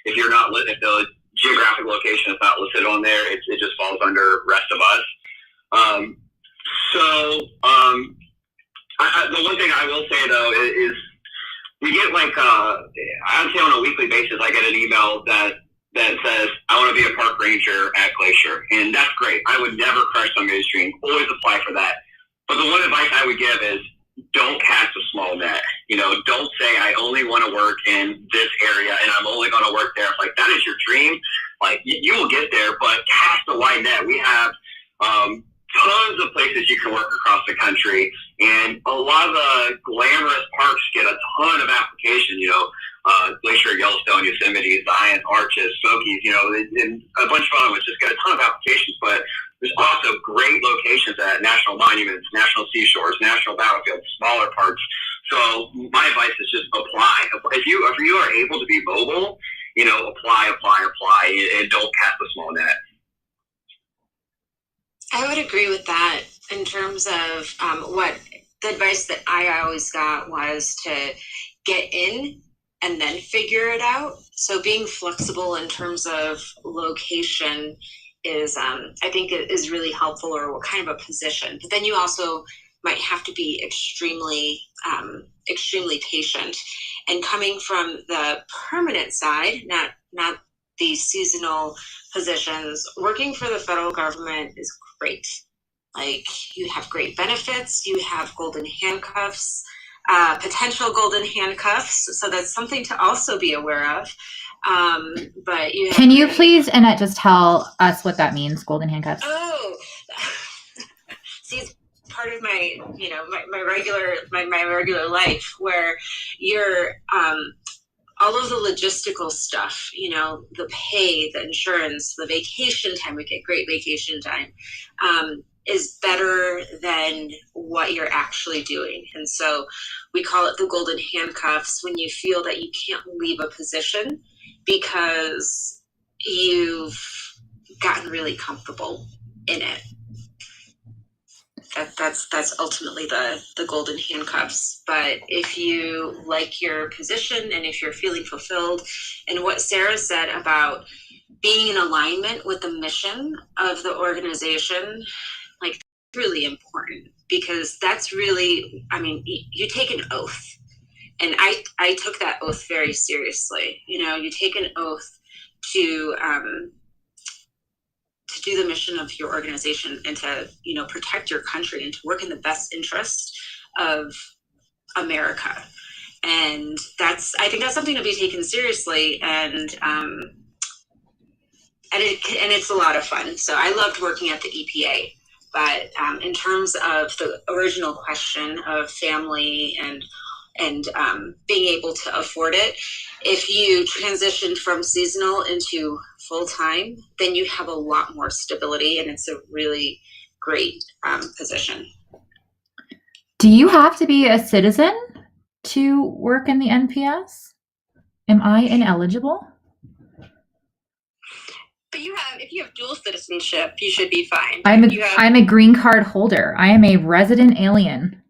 If you're not if the geographic location is not listed on there, it just falls under rest of us. The one thing I will say though is we get like I'd say on a weekly basis I get an email that says I want to be a park ranger at Glacier, and that's great. I would never crush somebody's dream. Always apply for that. But the one advice I would give is don't cast a small net. Don't say I only want to work in this area and I'm only going to work there. Like that is your dream. Like you will get there, but cast a wide net. We have tons of places you can work across the country, and a lot of the glamorous parks get a ton of application. Glacier, Yellowstone, Yosemite, Zion, Arches, Smokies, and a bunch of other ones just get a ton of applications. But there's also great locations at national monuments, national seashores, national battlefields, smaller parks. So my advice is just apply. If you are able to be mobile, apply, and don't cast a small net. I would agree with that in terms of what the advice that I always got was to get in and then figure it out. So being flexible in terms of location is, I think, is really helpful, or what kind of a position. But then you also might have to be extremely patient. And coming from the permanent side, not the seasonal positions, working for the federal government is great. Like, you have great benefits, you have golden handcuffs, potential golden handcuffs. So that's something to also be aware of. But can you please, Annette, just tell us what that means, golden handcuffs? Oh, see, it's part of my, my regular life, where you're, all of the logistical stuff, the pay, the insurance, the vacation time, we get great vacation time, is better than what you're actually doing. And so we call it the golden handcuffs, when you feel that you can't leave a position because you've gotten really comfortable in it. That's ultimately the golden handcuffs. But if you like your position and if you're feeling fulfilled, and what Sara said about being in alignment with the mission of the organization, like, that's really important, because that's really, you take an oath. And I took that oath very seriously. You take an oath to do the mission of your organization, and to, protect your country, and to work in the best interest of America. And I think that's something to be taken seriously, and it's a lot of fun. So I loved working at the EPA. But in terms of the original question of family and being able to afford it, if you transitioned from seasonal into full-time, then you have a lot more stability, and it's a really great position. Do you have to be a citizen to work in the NPS? Am I ineligible? But if you have dual citizenship, you should be fine. I'm a green card holder. I am a resident alien.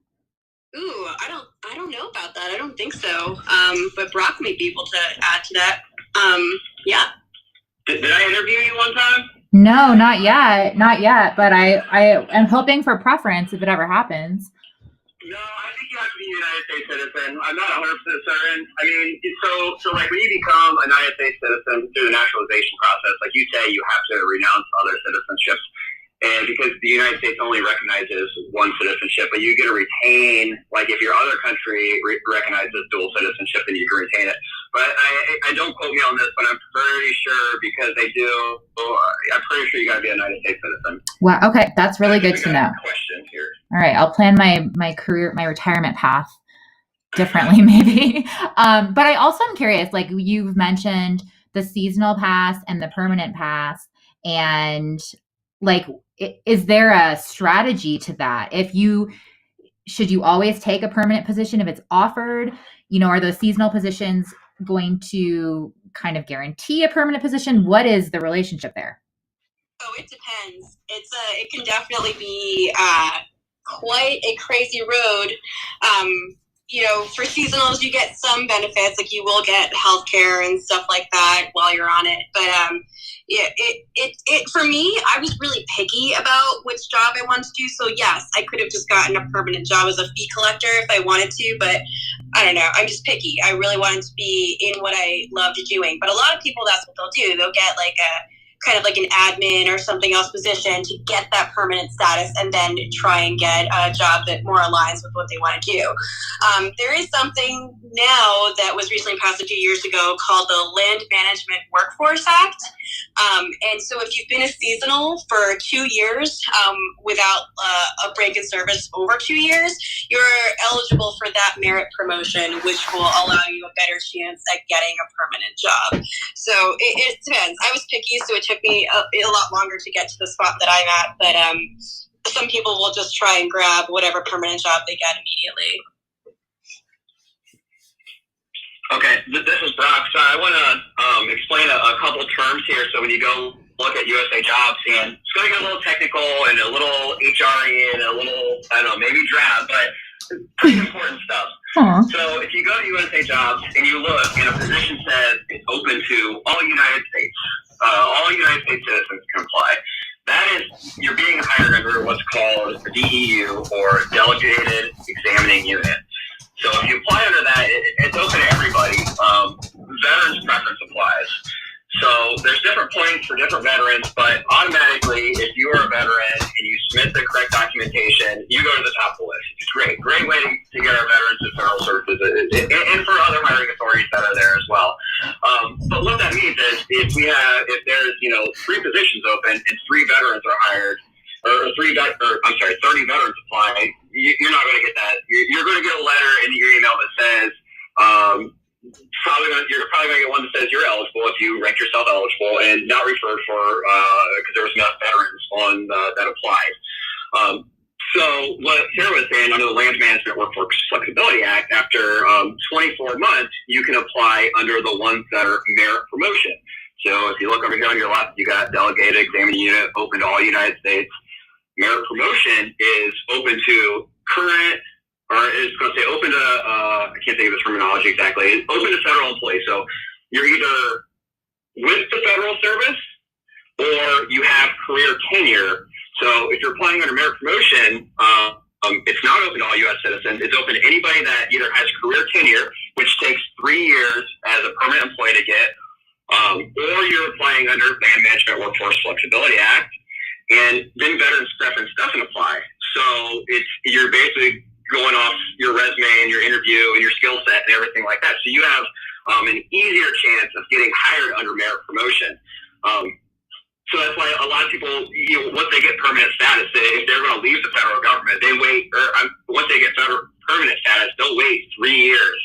Ooh, I don't know about that. I don't think so. But Brock may be able to add to that. Yeah. Did I interview you one time? No, not yet. But I am hoping for preference if it ever happens. No, I think you have to be a United States citizen. I'm not 100% certain. So like when you become a United States citizen through the naturalization process, like you say, you have to renounce other citizenships. And because the United States only recognizes one citizenship, but you get to retain, like if your other country recognizes dual citizenship, then you can retain it. But I don't quote me on this, but I'm pretty sure, because they do, I'm pretty sure you got to be a United States citizen. Wow. Okay. That's really good to know. Question here. All right. I'll plan my career, my retirement path differently maybe. But I also am curious, like you've mentioned the seasonal pass and the permanent pass. And like, is there a strategy to that? Should you always take a permanent position if it's offered? Are those seasonal positions going to kind of guarantee a permanent position? What is the relationship there? Oh, it depends. It can definitely be quite a crazy road. For seasonals, you get some benefits, like you will get healthcare and stuff like that while you're on it. But for me, I was really picky about which job I wanted to do. So yes, I could have just gotten a permanent job as a fee collector if I wanted to, but I don't know. I'm just picky. I really wanted to be in what I loved doing. But a lot of people, that's what they'll do. They'll get like a kind of like an admin or something else position to get that permanent status and then try and get a job that more aligns with what they want to do. There is something now that was recently passed a few years ago called the Land Management Workforce Act. And so if you've been a seasonal for 2 years without a break in service over 2 years, you're eligible for that merit promotion, which will allow you a better chance at getting a permanent job. So it depends. I was picky, so it took me a lot longer to get to the spot that I'm at. But some people will just try and grab whatever permanent job they get immediately. Okay, this is Brock. So I want to explain a couple terms here. So when you go look at USAJOBS, and it's going to get a little technical and a little HR-y and a little, I don't know, maybe drab, but pretty important stuff. Aww. So if you go to USAJOBS and you look and a position says it's open to all United States citizens can apply, that is, you're being hired under what's called a DEU, or Delegated Examining Unit. So if you apply under that, it's open to everybody. Veterans preference applies. So there's different points for different veterans, but automatically, if you are a veteran and you submit the correct documentation, you go to the top of the list. It's great. Great way to get our veterans to federal services, and for other hiring authorities that are there as well. But what that means is if there's 3 positions open and 3 veterans are hired, or 30 veterans apply, you're not going to get that. You're going to get a letter in your email that says, you're probably going to get one that says you're eligible if you rank yourself eligible and not referred for because there was enough veterans on that applied. So what Sara was saying, under the Land Management Workforce Flexibility Act, after 24 months, you can apply under the ones that are merit promotion. So if you look over here on your left, you got Delegated Examining Unit, open to all United States. Merit promotion is open to current, or it's going to say open to, I can't think of the terminology exactly, it's open to federal employees. So you're either with the federal service or you have career tenure. So if you're applying under merit promotion, it's not open to all U.S. citizens. It's open to anybody that either has career tenure, which takes 3 years as a permanent employee to get, or you're applying under Land Management Workforce Flexibility Act, and then veterans preference doesn't apply. So you're basically going off your resume and your interview and your skill set and everything like that. So you have an easier chance of getting hired under merit promotion. So that's why a lot of people, once they get permanent status, if they're going to leave the federal government, they wait, once they get permanent status, they'll wait 3 years,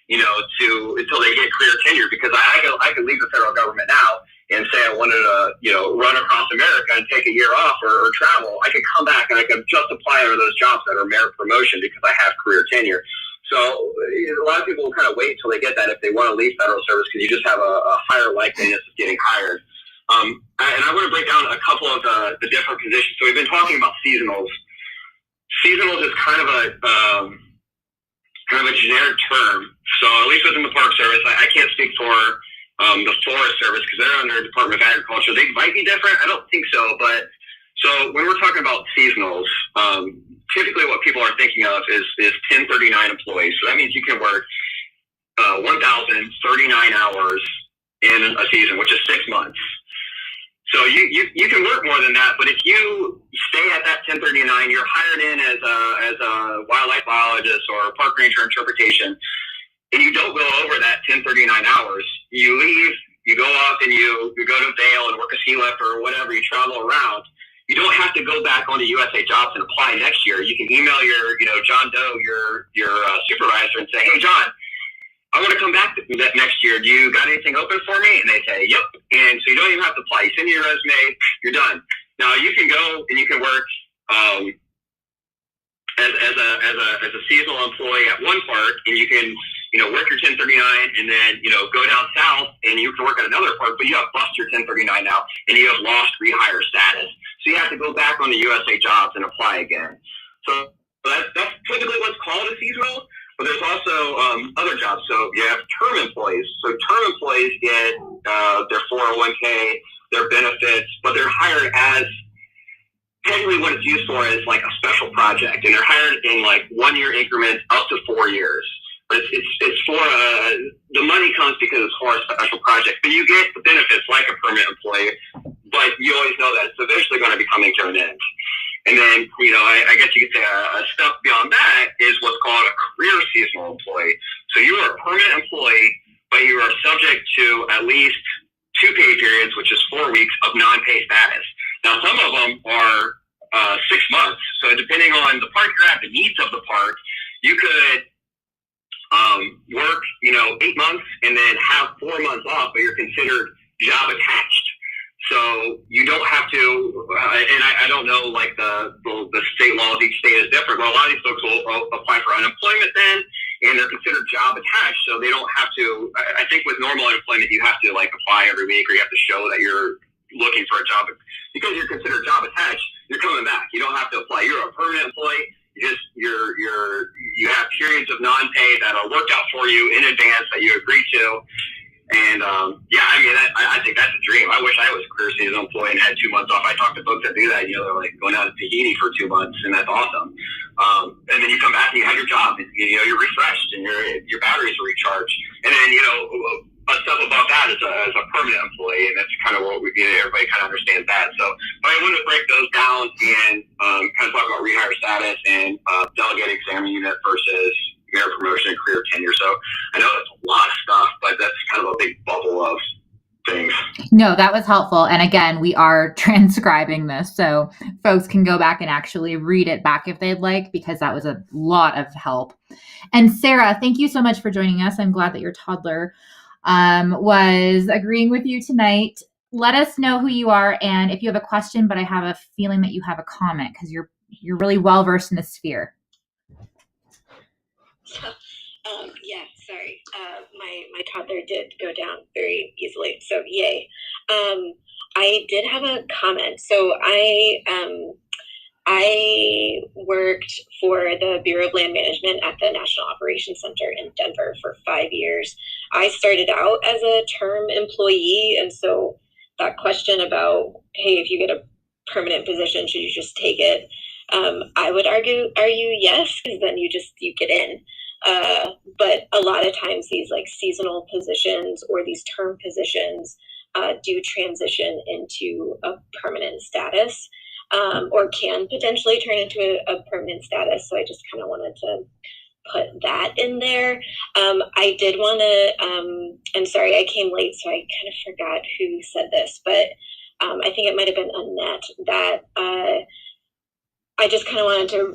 until they get career tenure. Because I could leave the federal government now and say I wanted to, run across America and take a year off or travel. I could come back and I could just apply under those jobs that are merit promotion because I have career tenure. So a lot of people will kind of wait until they get that if they want to leave federal service, because you just have a higher likeliness of getting hired. And I want to break down a couple of the different positions. So we've been talking about seasonals. Seasonals is kind of a generic term. So at least within the Park Service, I can't speak for the Forest Service because they're under the Department of Agriculture. They might be different. I don't think so. But so when we're talking about seasonals, typically what people are thinking of is 1039 employees. So that means you can work 1,039 hours in a season, which is 6 months. So you can work more than that, but if you stay at that 1039, you're hired in as a wildlife biologist or park ranger interpretation, and you don't go over that 1039 hours, you leave, you go off and you go to Vail and work a ski lift or whatever, you travel around. You don't have to go back onto USAJOBS and apply next year. You can email your John Doe, your supervisor, and say, hey, John, I want to come back next year. Do you got anything open for me? And they say, yep. And so you don't even have to apply. You send your resume, you're done. Now you can go and you can work as a seasonal employee at one park, and you can, work your 1039 and then, go down south and you can work at another park, but you have bust your 1039 now and you have lost rehire status. So you have to go back on the USAJOBS and apply again. So that's typically what's called a seasonal, but there's also other jobs. So you have term employees. So term employees get their 401k, their benefits, but they're hired as, technically what it's used for is like a special project, and they're hired in like 1 year increments up to 4 years. But it's for the money comes because it's for a special project, but you get the benefits like a permanent employee, but you always know that it's eventually going to be coming to an end. And then, I guess you could say a step beyond that is what's called a career seasonal employee. So you are a permanent employee, but you are subject to at least 2 pay periods, which is 4 weeks of non-pay status. Now, some of them are 6 months. So depending on the park you're at, the needs of the park, you could work, 8 months and then have 4 months off, but you're considered job attached. So you don't have to, and I don't know, like the state laws, each state is different, but a lot of these folks will apply for unemployment then, and they're considered job attached, so they don't have to, I think with normal unemployment, you have to like apply every week, or you have to show that you're looking for a job. Because you're considered job attached, you're coming back. You don't have to apply. You're a permanent employee. You have periods of non-pay that are worked out for you in advance that you agree to. And I think that's a dream. I wish I was a career seasonal employee and had 2 months off. I talk to folks that do that. They're like going out to Tahiti for 2 months, and that's awesome. And then you come back and you have your job. And, you're refreshed and your batteries are recharged. And then a step above that is a permanent employee, and that's kind of what everybody kind of understands that. So, but I want to break those down and kind of talk about rehire status and delegate exam unit versus merit promotion and career tenure. So I know that's a lot of stuff, but that's kind of a big bubble of things. No, that was helpful. And again, we are transcribing this, so folks can go back and actually read it back if they'd like, because that was a lot of help. And Sara, thank you so much for joining us. I'm glad that your toddler was agreeing with you tonight. Let us know who you are and if you have a question, but I have a feeling that you have a comment because you're really well versed in the sphere. Sorry. My toddler did go down very easily, so yay. I did have a comment. So I worked for the Bureau of Land Management at the National Operations Center in Denver for 5 years. I started out as a term employee, and so that question about, hey, if you get a permanent position, should you just take it? I would argue yes, because then you get in. But a lot of times these like seasonal positions or these term positions do transition into a permanent status. Or can potentially turn into a permanent status. So I just kind of wanted to put that in there. I did want to, and sorry, I came late, so I kind of forgot who said this, but I think it might have been Annette, that I just kind of wanted to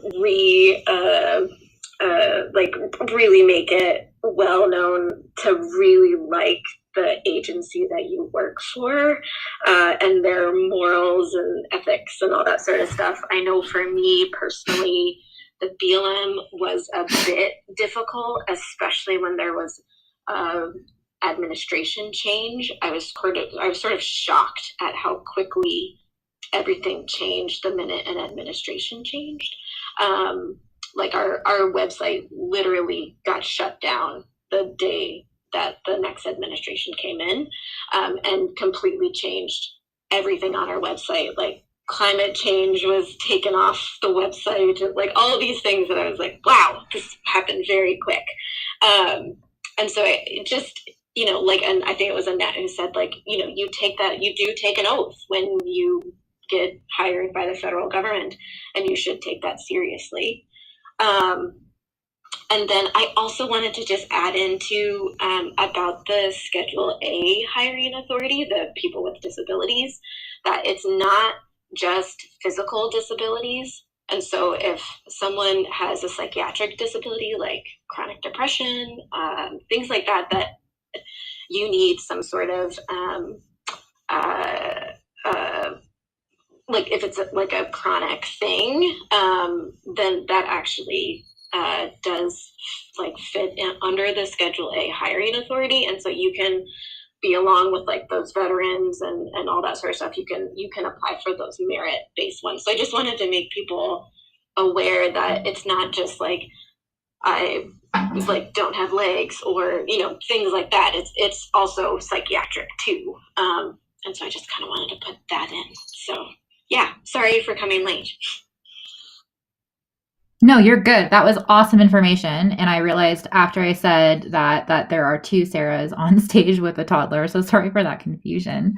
really make it well known to really like the agency that you work for and their morals and ethics and all that sort of stuff. I know for me personally, the BLM was a bit difficult, especially when there was administration change. I was sort of shocked at how quickly everything changed the minute an administration changed. Like our website literally got shut down the day that the next administration came in, and completely changed everything on our website. Like climate change was taken off the website, like all of these things that I was like, wow, this happened very quick. And so it just, and I think it was Annette who said, like, you do take an oath when you get hired by the federal government, and you should take that seriously. And then I also wanted to just add into about the Schedule A hiring authority, the people with disabilities, that it's not just physical disabilities And so if someone has a psychiatric disability like chronic depression, things like that, that you need some sort of like if it's like a chronic thing, then that actually does like fit under the Schedule A hiring authority. And so you can be along with like those veterans and all that sort of stuff. You can apply for those merit-based ones. So I just wanted to make people aware that it's not just like I like don't have legs or, you know, things like that. It's also psychiatric too. And so I just kind of wanted to put that in. So yeah, sorry for coming late. No, you're good. That was awesome information. And I realized after I said that there are two Sarahs on stage with a toddler. So sorry for that confusion.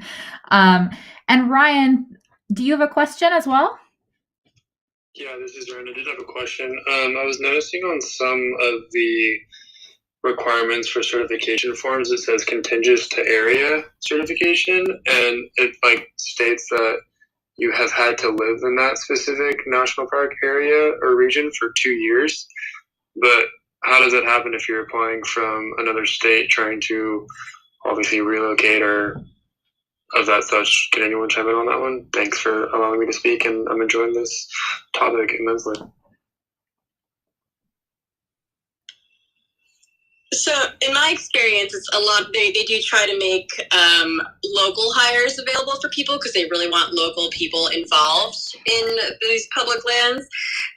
And Ryan, do you have a question as well? Yeah, this is Ryan. I did have a question. I was noticing on some of the requirements for certification forms, it says contingent to area certification, and it like states that you have had to live in that specific national park area or region for 2 years. But how does that happen if you're applying from another state trying to obviously relocate or of that such? Can anyone chime in on that one? Thanks for allowing me to speak, and I'm enjoying this topic immensely. So in my experience, it's a lot, they do try to make local hires available for people because they really want local people involved in these public lands.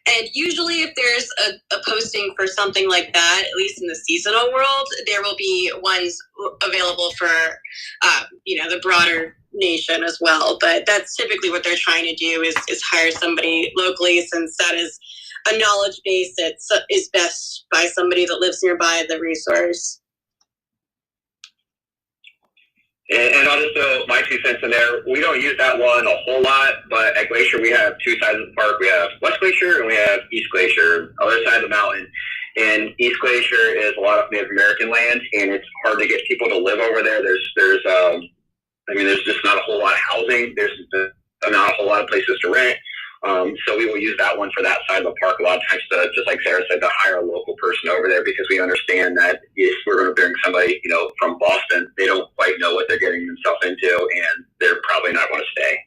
And usually if there's a posting for something like that, at least in the seasonal world, there will be ones available for, the broader nation as well. But that's typically what they're trying to do is hire somebody locally, since that is a knowledge base that is best by somebody that lives nearby the resource. And I'll just throw my 2 cents in there. We don't use that one a whole lot, but at Glacier we have 2 sides of the park. We have West Glacier and we have East Glacier, other side of the mountain. And East Glacier is a lot of Native American land, and it's hard to get people to live over there. There's just not a whole lot of housing. There's not a whole lot of places to rent. So we will use that one for that side of the park a lot of times to, just like Sarah said, to hire a local person over there, because we understand that if we're going to bring somebody, from Boston, they don't quite know what they're getting themselves into, and they're probably not going to stay.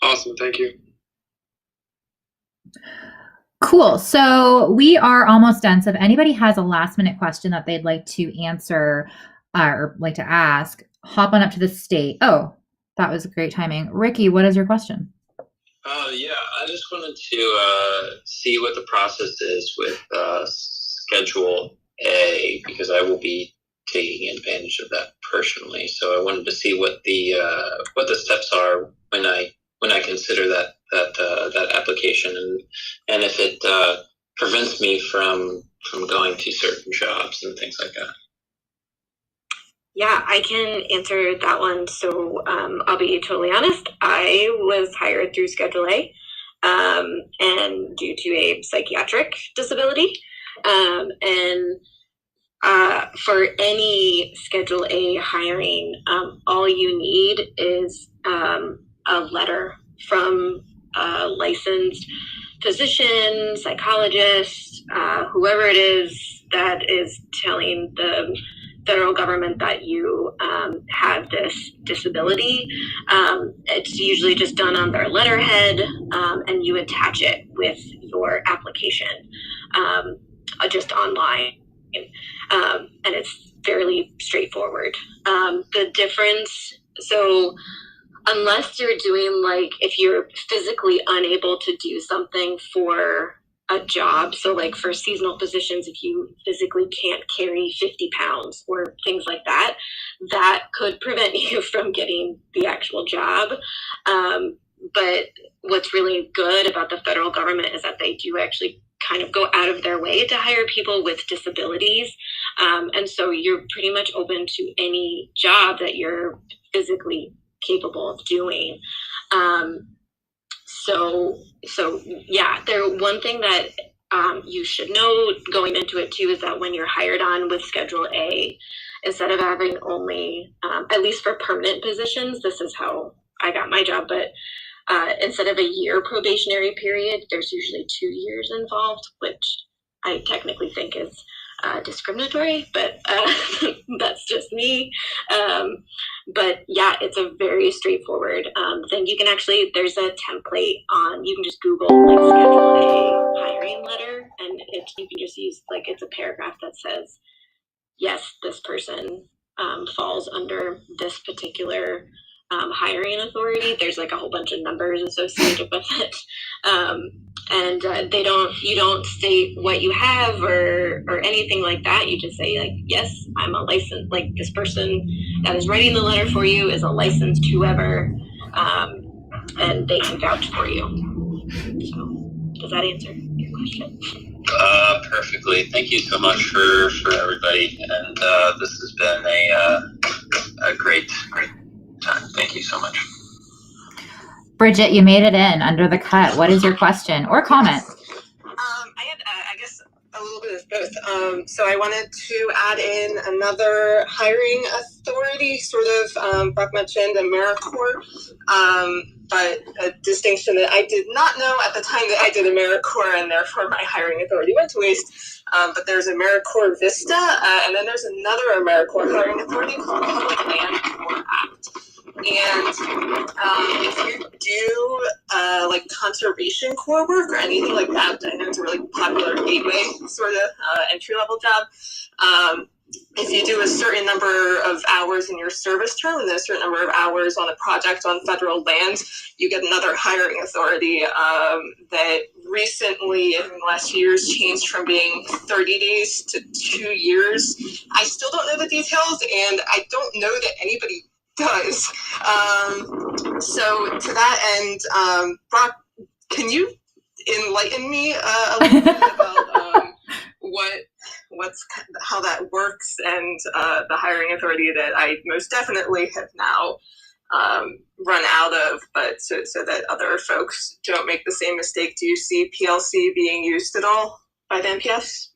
Awesome. Thank you. Cool. So we are almost done. So if anybody has a last minute question that they'd like to answer or like to ask, hop on up to the stage. Oh, that was great timing. Ricky, what is your question? Yeah, I just wanted to see what the process is with Schedule A, because I will be taking advantage of that personally. So I wanted to see what the steps are when I consider that application, and if it prevents me from going to certain jobs and things like that. Yeah, I can answer that one. So I'll be totally honest. I was hired through Schedule A and due to a psychiatric disability. For any Schedule A hiring, all you need is a letter from a licensed physician, psychologist, whoever it is that is telling the federal government that you have this disability. It's usually just done on their letterhead, and you attach it with your application just online. And it's fairly straightforward. The difference, so unless you're doing like, if you're physically unable to do something for a job, so like for seasonal positions, if you physically can't carry 50 pounds or things like that, that could prevent you from getting the actual job. But what's really good about the federal government is that they do actually kind of go out of their way to hire people with disabilities. And so you're pretty much open to any job that you're physically capable of doing. So yeah, one thing that you should know going into it too is that when you're hired on with Schedule A, instead of having only, at least for permanent positions, this is how I got my job, but Instead of a year probationary period, there's usually 2 years involved, which I technically think is discriminatory, but that's just me. But yeah, it's a very straightforward thing. You can actually, there's a template on, you can just Google like schedule a hiring letter, and you can just use like, it's a paragraph that says, yes, this person falls under this particular hiring authority. There's like a whole bunch of numbers associated with it. And you don't state what you have or anything like that. You just say like, yes, I'm a licensed, like this person that is writing the letter for you is a licensed whoever, and they can vouch for you. So does that answer your question? Perfectly. Thank you so much for everybody. And this has been a great time. Thank you so much. Bridget, you made it in under the cut. What is your question or comment? I had, I guess, a little bit of both. So I wanted to add in another hiring authority, sort of, Brock mentioned AmeriCorps, but a distinction that I did not know at the time that I did AmeriCorps, and therefore my hiring authority went to waste. But there's AmeriCorps Vista, and then there's another AmeriCorps hiring authority called Public Land Corps Act. And if you do like conservation corps work or anything like that, I know it's a really popular gateway sort of entry-level job. If you do a certain number of hours in your service term and then a certain number of hours on a project on federal land, you get another hiring authority that recently, in the last few years, changed from being 30 days to 2 years. I still don't know the details, and I don't know that anybody does. So to that end, Brock, can you enlighten me a little bit about how that works and the hiring authority that I most definitely have now run out of, but so that other folks don't make the same mistake? Do you see PLC being used at all by the NPS?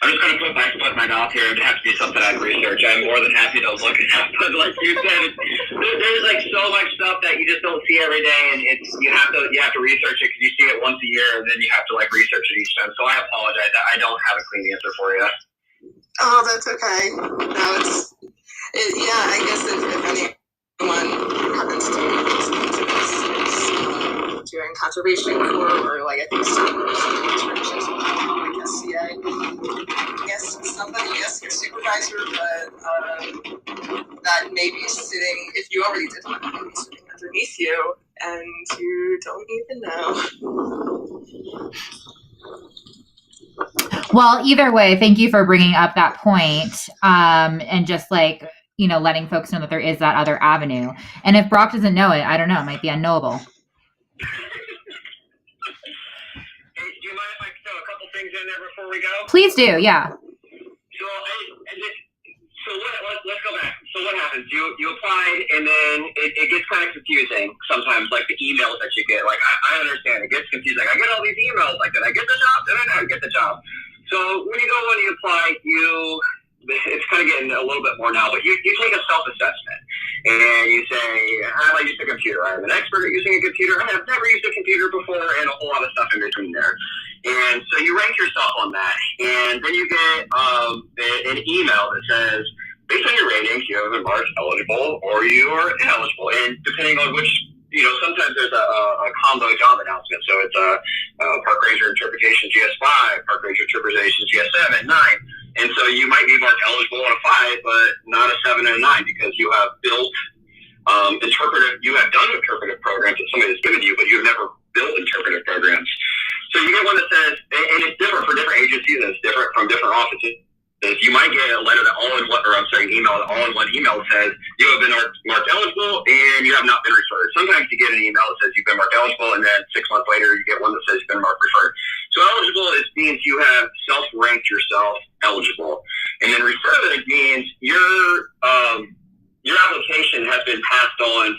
I'm just going to put my foot in my mouth here. It'd have to be something I'd research. I'm more than happy to look at that. But like you said, there's like so much stuff that you just don't see every day, and you have to research it because you see it once a year, and then you have to like research it each time. So I apologize. I don't have a clean answer for you. Oh, that's okay. No, I guess if anyone happens to listen to this, it's doing conservation corps, or like I think some restrictions like SCA. Yes, somebody, yes, your supervisor, but that may be sitting, if you already did one, maybe sitting underneath you, and you don't even know. Well, either way, thank you for bringing up that point, and just like, letting folks know that there is that other avenue. And if Brock doesn't know it, I don't know, it might be unknowable. Hey, do you mind if I throw a couple things in there before we go? Please do, yeah. Let's go back. So what happens? You applied, and then it gets kind of confusing sometimes, like the emails that you get. Like, I understand. It gets confusing. I get all these emails. Like, did I get the job? Did I not get the job? So when you apply, it's kind of getting a little bit more now, but you take a self-assessment, and you say, I use a computer. I'm an expert at using a computer. I have never used a computer before, and a whole lot of stuff in between there. And so you rank yourself on that, and then you get an email that says, based on your ratings, you have been marked eligible or you are ineligible. And depending on which, sometimes there's a combo job announcement. So it's a park ranger interpretation GS5, park ranger interpretation GS7, 9. And so you might be marked eligible on a 5, but not a 7 and a 9 because you have built you have done interpretive programs that somebody has given you, but you have never built interpretive programs. So you get one that says, and it's different for different agencies and it's different from different offices. You might get a letter that an email that all-in-one email says you have been marked eligible and you have not been referred. Sometimes you get an email that says you've been marked eligible, and then 6 months later you get one that says you've been marked referred. So eligible means you have self-ranked yourself eligible, and then referred means your application has been passed on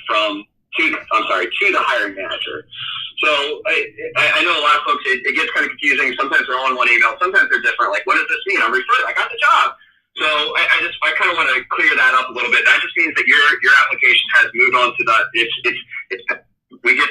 to the hiring manager. So I know a lot of folks, it gets kind of confusing. Sometimes they're all in one email. Sometimes they're different. Like, what does this mean? I'm referred. I got the job. So I kind of want to clear that up a little bit. That just means that your application has moved on to we get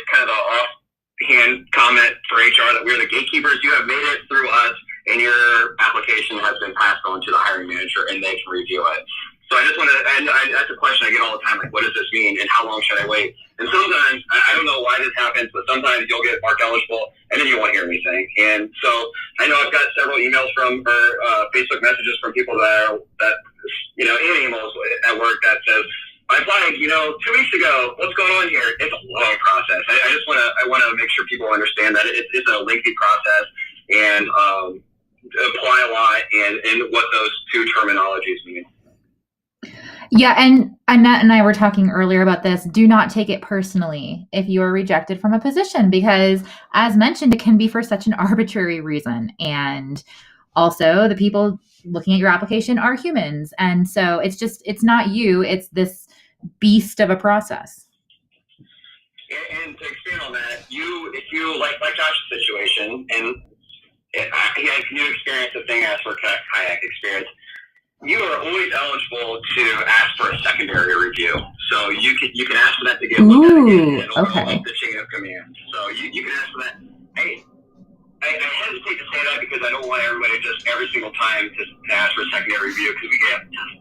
on to the hiring manager and they can review it. So I just want to, and that's a question I get all the time, like, what does this mean and how long should I wait? And sometimes, I don't know why this happens, but sometimes you'll get marked eligible and then you won't hear anything. And so I know I've got several emails from, or Facebook messages from people that and emails at work that says, I applied, 2 weeks ago. What's going on here? It's a long process. I want to make sure people understand that it's a lengthy process and apply a lot and what those two terminologies mean. Yeah, and Annette and I were talking earlier about this. Do not take it personally if you are rejected from a position, because as mentioned, it can be for such an arbitrary reason. And also the people looking at your application are humans. And so it's not you, it's this beast of a process. And to expand on that, if you like Josh's situation, and he had new experience with thing as for kayak experience, you are always eligible to ask for a secondary review. So you can ask for that to get looked at again and overlook the chain of command. So you can ask for that. Hey, I hesitate to say that because I don't want everybody just every single time to ask for a secondary review, because we get just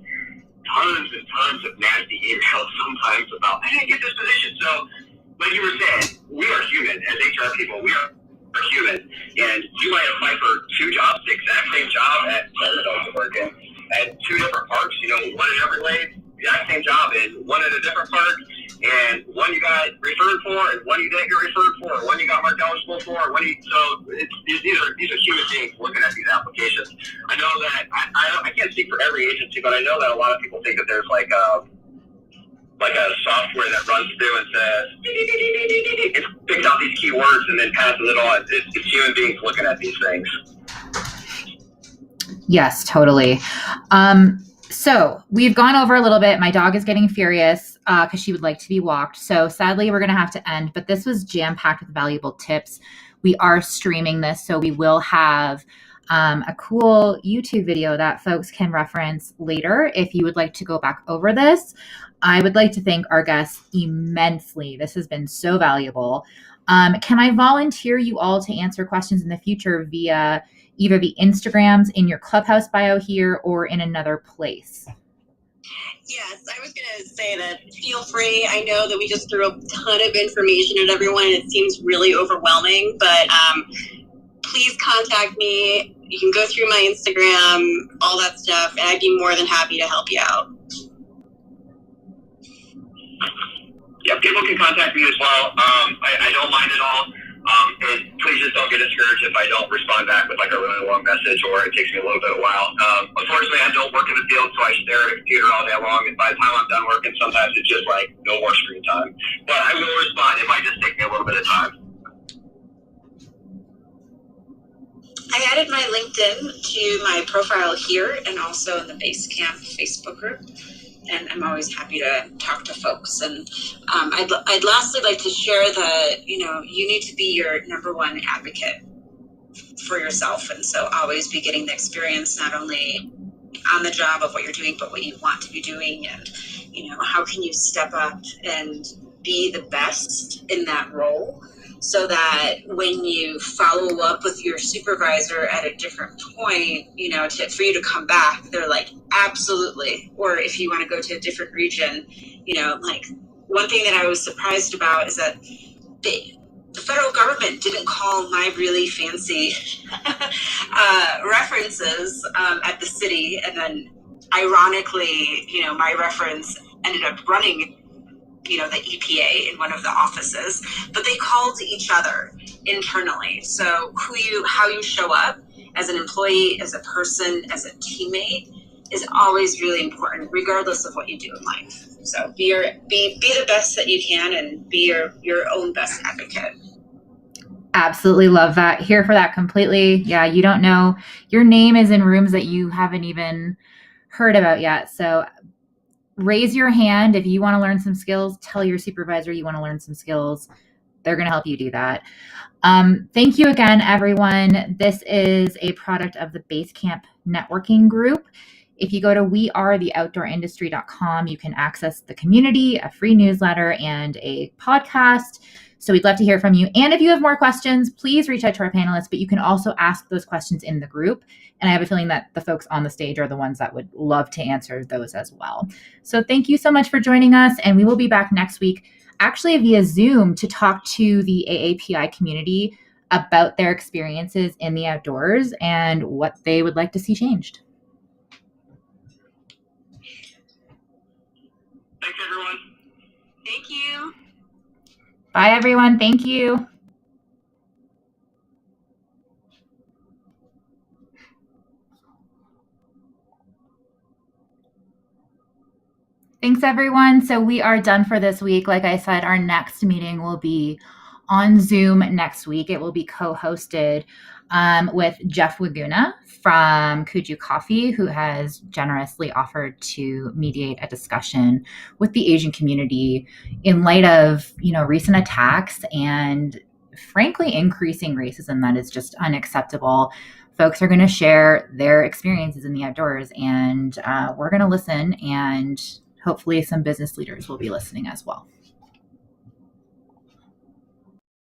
tons and tons of nasty emails sometimes about, I didn't get this position. So like you were saying, we are human as HR people. We are human, and you might apply for two jobs, the exact same job at Oregon, at two different parks, one in Everglades, the exact same job, and one at a different park, and one you got referred for, and one you didn't get referred for, one you got marked eligible for, these are human beings looking at these applications. I know that, I can't speak for every agency, but I know that a lot of people think that there's like a software that runs through and says, it picks out these keywords and then passes it on. It's human beings looking at these things. Yes, totally. So we've gone over a little bit. My dog is getting furious because she would like to be walked. So sadly, we're going to have to end, but this was jam-packed with valuable tips. We are streaming this, so we will have a cool YouTube video that folks can reference later if you would like to go back over this. I would like to thank our guests immensely. This has been so valuable. Can I volunteer you all to answer questions in the future via either the Instagrams in your Clubhouse bio here or in another place? Yes, I was going to say that feel free. I know that we just threw a ton of information at everyone and it seems really overwhelming, but please contact me. You can go through my Instagram, all that stuff, and I'd be more than happy to help you out. Yeah, people can contact me as well. I don't mind at all. And please just don't get discouraged if I don't respond back with like a really long message or it takes me a little bit of a while. Unfortunately, I don't work in the field, so I stare at a computer all day long. And by the time I'm done working, sometimes it's just like no more screen time. But I will respond. It might just take me a little bit of time. I added my LinkedIn to my profile here and also in the Basecamp Facebook group. And I'm always happy to talk to folks. And I'd lastly like to share that, you need to be your number one advocate for yourself. And so always be getting the experience, not only on the job of what you're doing, but what you want to be doing. And, how can you step up and be the best in that role so that when you follow up with your supervisor at a different point, for you to come back, they're like, absolutely. Or if you want to go to a different region, one thing that I was surprised about is that the federal government didn't call my really fancy references at the city. And then ironically, my reference ended up running the EPA in one of the offices, but they called each other internally. So how you show up as an employee, as a person, as a teammate is always really important, regardless of what you do in life. So be the best that you can and be your own best advocate. Absolutely love that. Here for that completely. Yeah, you don't know. Your name is in rooms that you haven't even heard about yet. So raise your hand if you want to learn some skills. Tell your supervisor you want to learn some skills. They're going to help you do that. Thank you again, everyone. This is a product of the Basecamp networking group. If you go to wearetheoutdoorindustry.com, you can access the community, a free newsletter, and a podcast. So we'd love to hear from you. And if you have more questions, please reach out to our panelists, but you can also ask those questions in the group. And I have a feeling that the folks on the stage are the ones that would love to answer those as well. So thank you so much for joining us. And we will be back next week, actually via Zoom, to talk to the AAPI community about their experiences in the outdoors and what they would like to see changed. Thanks, everyone. Thank you. Bye, everyone. Thank you. Thanks, everyone. So we are done for this week. Like I said, our next meeting will be on Zoom next week. It will be co-hosted with Jeff Waguna from Kuju Coffee, who has generously offered to mediate a discussion with the Asian community in light of, recent attacks and frankly increasing racism that is just unacceptable. Folks are going to share their experiences in the outdoors, and we're going to listen, and hopefully some business leaders will be listening as well.